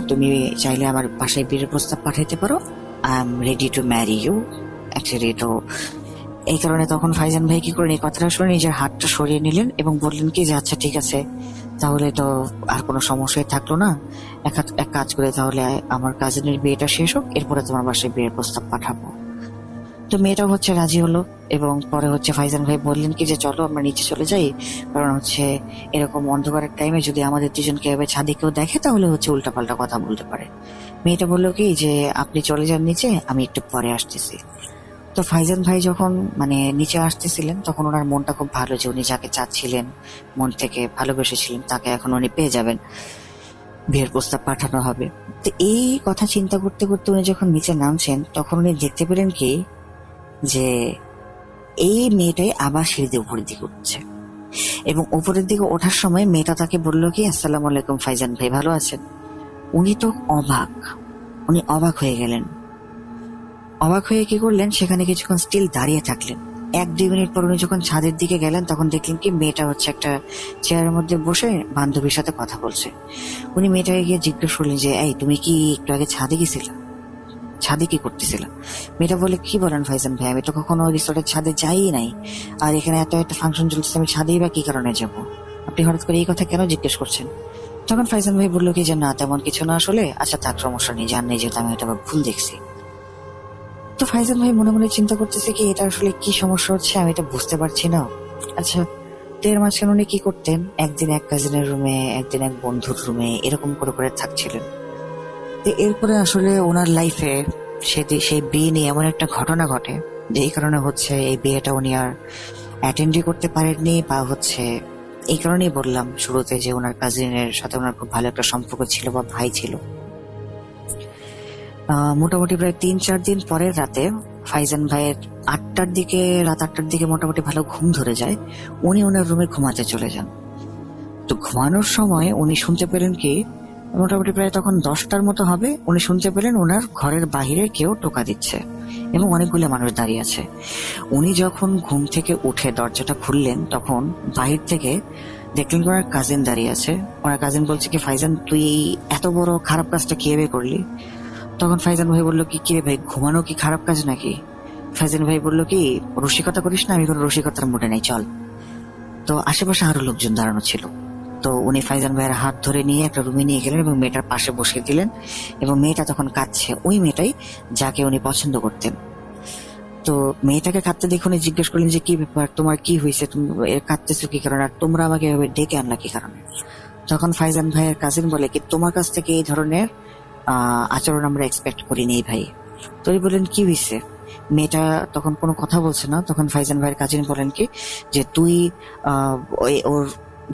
তুমি চাইলে আমার বাসায় বিয়ের প্রস্তাব পাঠাইতে পারো, I am ready to marry you actually. তো এই কারণে তখন ফাইজান ভাই কি করেন, এই কথাটা শুনে নিজের হাতটা সরিয়ে নিলেন এবং বললেন কি যে আচ্ছা ঠিক আছে, তাহলে তো আর কোনো সমস্যাই থাকলো না। এক কাজ করে তাহলে আমার কাজিনের বিয়েটা শেষ হোক, এরপরে তোমার বাসায় বিয়ের প্রস্তাব পাঠাবো। তো মেয়েটাও হচ্ছে রাজি হলো, এবং পরে হচ্ছে ফাইজান ভাই বললেন কি যে চলো আমরা নিচে চলে যাই, কারণ হচ্ছে এরকম অন্ধকারের টাইমে যদি আমাদের দুজনকে এভাবে ছাদে কেউ দেখে তাহলে হচ্ছে উল্টাপাল্টা কথা বলতে পারে। মেয়েটা বললো কি যে আপনি চলে যান নিচে, আমি একটু পরে আসতেছি। তো ফাইজান ভাই যখন মানে নিচে আসতেছিলেন তখন ওনার মনটা খুব ভালো যে উনি যাকে চাচ্ছিলেন, মন থেকে ভালোবেসেছিলেন, তাকে এখন উনি পেয়ে যাবেন, বিয়ের প্রস্তাব পাঠানো হবে। তো এই কথা চিন্তা করতে করতে উনি যখন নিচে নামছেন তখন উনি দেখতে পেলেন কি যে এই মেয়েটাই আবার সিঁড়িতে উপরের দিকে উঠছে, এবং উপরের দিকে ওঠার সময় মেয়েটা তাকে বললো কি আসসালামু আলাইকুম ফাইজান ভাই, ভালো আছেন? উনি তো উনি অবাক হয়ে গেলেন। অবাক হয়ে কি করলেন, সেখানে কিছুক্ষণ স্টিল দাঁড়িয়ে থাকলেন। 1-2 মিনিট পর উনি যখন ছাদের দিকে গেলেন তখন দেখলেন কি মেয়েটা হচ্ছে একটা চেয়ারের মধ্যে বসে বান্ধবীর সাথে কথা বলছে। উনি মেয়েটাকে গিয়ে জিজ্ঞেস করলেন যে এই তুমি কি একটু আগে ছাদে গেছিলা, ছাদে কি করতেছিলাম? মেয়েটা বলে কি বলেন ফাইজান ভাই, আমি তো কখনো রিসোর্টের ছাদে যাই নাই, আর এখানে এত একটা ফাংশন চলছে, আমি ছাদেই বা কি কারণে যাব? আপনি হঠাৎ করে এই কথা কেন জিজ্ঞেস করছেন? তখন ফাইজান ভাই বললো কি যে না তেমন কিছু না আসলে, আচ্ছা থাক সমস্যা নেই, জান নেই যেহেতু আমি এটা ভুল দেখছি। তো ফাইজান ভাই মনে মনে চিন্তা করতেছে কি এটা আসলে কি সমস্যা হচ্ছে আমি এটা বুঝতে পারছি না। আচ্ছা, তো এর মাঝখানে উনি কি করতেন, একদিন এক কাজিনের রুমে, একদিন এক বন্ধুর রুমে, এরকম করে করে থাকছিলেন। তো এরপরে আসলে ওনার লাইফে সেই বিয়ে নিয়ে এমন একটা ঘটনা ঘটে যে এই কারণে হচ্ছে এই বিয়েটা উনি আর অ্যাটেন্ডই করতে পারেননি, বা হচ্ছে এই কারণেই বললাম শুরুতে যে ওনার কাজিনের সাথে ওনার খুব ভালো একটা সম্পর্ক ছিল বা ভাই ছিল। মোটামুটি প্রায় 3-4 দিন পরের রাতে ফাইজান ভাইয়ের রাত 8টার দিকে মোটামুটি ভালো ঘুম ধরে যায়। উনি ওনার রুমে ঘুমাতে চলে যান। তো ঘুমানোর সময় উনি শুনতে পেলেন কি মোটামুটি প্রায় তখন 10টার মতো হবে, উনি শুনতে পেলেন ওনার ঘরের বাহিরে কেউ টোকা দিচ্ছে এবং অনেকগুলো মানুষ দাঁড়িয়ে আছে। উনি যখন ঘুম থেকে উঠে দরজাটা খুললেন তখন বাহির থেকে দেখলেন ওনার কাজিন দাঁড়িয়ে আছে। ওনার কাজিন বলছে কি ফাইজান তুই এত বড় খারাপ কাজটা কিভাবে করলি? তখন ফাইজান ভাই বললো কি রে ভাই, ঘুমানো কি খারাপ কাজ নাকি? ফাইজান ভাই বললো কি রসিকতা করিস না, আমি কোনো রসিকতার মুডে নেই, চল। তো আশেপাশে আরো লোকজন দাঁড়ানো ছিল। তো উনি ফাইজান ভাইয়ের হাত ধরে নিয়ে একটা রুমে নিয়ে গেলেন এবং মেয়েটার পাশে বসিয়ে দিলেন, এবং মেয়েটা তখন কাঁদছে, ওই মেয়েটাই যাকে উনি পছন্দ করতেন। তো মেয়েটাকে কাঁদতে দেখে উনি জিজ্ঞেস করলেন যে কি ব্যাপার, তোমার কি হয়েছে, তুমি কাঁদতেছো কি কারণে, আর তোমরা আমাকে এভাবে ডেকে আনলা কি কারণে? তখন ফাইজান ভাইয়ের কাজিন বলে কি তোমার কাছ থেকে এই ধরনের আচরণ আমরা এক্সপেক্ট করিনি ভাই। তো উনি বললেন কি হয়েছে? মেয়েটা তখন কোনো কথা বলছে না। তখন ফাইজান ভাইয়ের কাজিন বলেন কি যে তুই ওর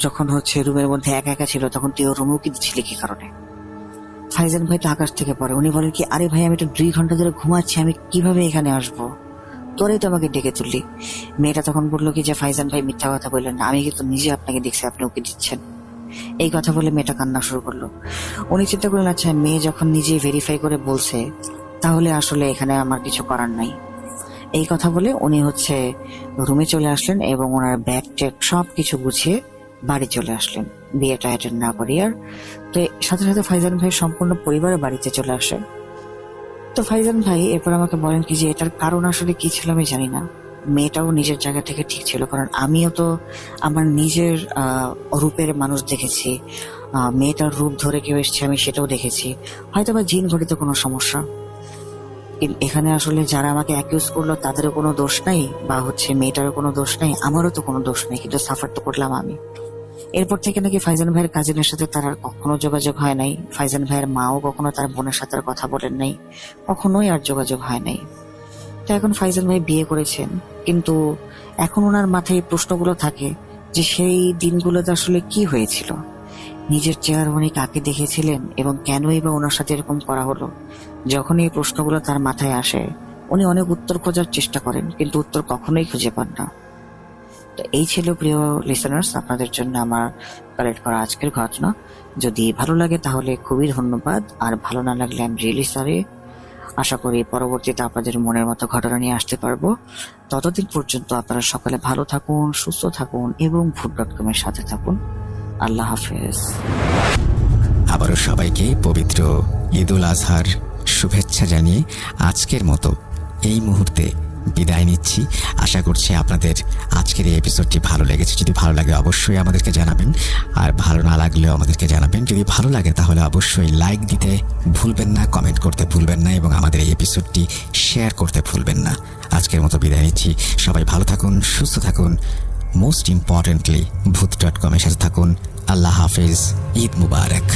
যখন হচ্ছে রুমের মধ্যে একা একা ছিল তখন তুই ওর রুমেও কি দিচ্ছিলি কি কারণে? ফাইজান ভাই তো আকাশ থেকে পড়ে। উনি বলেন কি, আরে ভাই আমি তো 2 ঘন্টা ধরে ঘুমাচ্ছি, আমি কিভাবে এখানে আসবো, তোরাই তো আমাকে ডেকে তুললি। মেয়েটা তখন বললো কি যে ফাইজান ভাই মিথ্যা কথা বললেন না, আমি কিন্তু নিজে আপনাকে দেখছি, আপনি ওকে দিচ্ছেন। এই কথা বলে মেয়েটা কান্না শুরু করলো। উনি চিন্তা করলেন, আচ্ছা মেয়ে যখন নিজে ভেরিফাই করে বলছে তাহলে আসলে এখানে আমার কিছু করার নাই। এই কথা বলে উনি রুমে চলে আসলেন এবং ওনার ব্যাগ ট্যাগ সব কিছু গুছিয়ে বাড়ি চলে আসলেন বিয়েটা অ্যাটেন্ড না করি। আর তো সাথে সাথে ফাইজান ভাই সম্পূর্ণ পরিবারের বাড়িতে চলে আসে। তো ফাইজান ভাই এরপর আমাকে বলেন কি যে এটার কারণ আসলে কি ছিল আমি জানি না। মেয়েটাও নিজের জায়গা থেকে ঠিক ছিল, কারণ আমিও তো আমার নিজের রূপের মানুষ দেখেছি, মেয়েটার রূপ ধরে কেউ এসছে আমি সেটাও দেখেছি। হয়তো বা জিন ঘটিত কোনো সমস্যা। এখানে আসলে যারা আমাকে অ্যাকিউজ করলো তাদেরও কোনো দোষ নাই, বা মেয়েটারও কোনো দোষ নাই, আমারও তো কোনো দোষ নেই, কিন্তু সাফার তো করলাম আমি। এরপর থেকে নাকি ফাইজান ভাইয়ের কাজিনের সাথে তার আর কখনো যোগাযোগ হয় নাই। ফাইজান ভাইয়ের মাও কখনো তার বোনের সাথে আর কথা বলেন নাই, কখনোই আর যোগাযোগ হয় নাই। তো এখন ফাইজান ভাই বিয়ে করেছেন, কিন্তু এখন ওনার মাথায় এই প্রশ্নগুলো থাকে যে সেই দিনগুলোতে আসলে কি হয়েছিল, নিজের চেহারা উনি কাকে দেখেছিলেন এবং কেনই বা ওনার সাথে এরকম করা হলো। যখন এই প্রশ্নগুলো তার মাথায় আসে উনি অনেক উত্তর খোঁজার চেষ্টা করেন, কিন্তু উত্তর কখনোই খুঁজে পান না। তো এই ছিল প্রিয় লিসেনার্স আপনাদের জন্য আমার কালেক্ট করা আজকের ঘটনা। যদি ভালো লাগে তাহলে খুবই ধন্যবাদ, আর ভালো না লাগলে আমি রিয়েলি সরি। আশা করি পরবর্তীতে আপনাদের মনের মতো ঘটনা নিয়ে আসতে পারবো। ততদিন পর্যন্ত আপনারা সকলে ভালো থাকুন, সুস্থ থাকুন এবং ভূত.com এর সাথে থাকুন। আল্লাহ হাফেজ। আবারও সবাইকে পবিত্র ঈদুল আজহার শুভেচ্ছা জানিয়ে আজকের মতো এই মুহূর্তে বিদায় নিচ্ছি। আশা করছি আপনাদের আজকের এই এপিসোডটি ভালো লেগেছে। যদি ভালো লাগে অবশ্যই আমাদেরকে জানাবেন, আর ভালো না লাগলেও আমাদেরকে জানাবেন। যদি ভালো লাগে তাহলে অবশ্যই লাইক দিতে ভুলবেন না, কমেন্ট করতে ভুলবেন না এবং আমাদের এই এপিসোডটি শেয়ার করতে ভুলবেন না। আজকের মতো বিদায় নিচ্ছি। সবাই ভালো থাকুন, সুস্থ থাকুন, মোস্ট ইম্পর্টেন্টলি ভূত.com এর সাথে থাকুন। আল্লাহ হাফেজ, ঈদ মুবারক।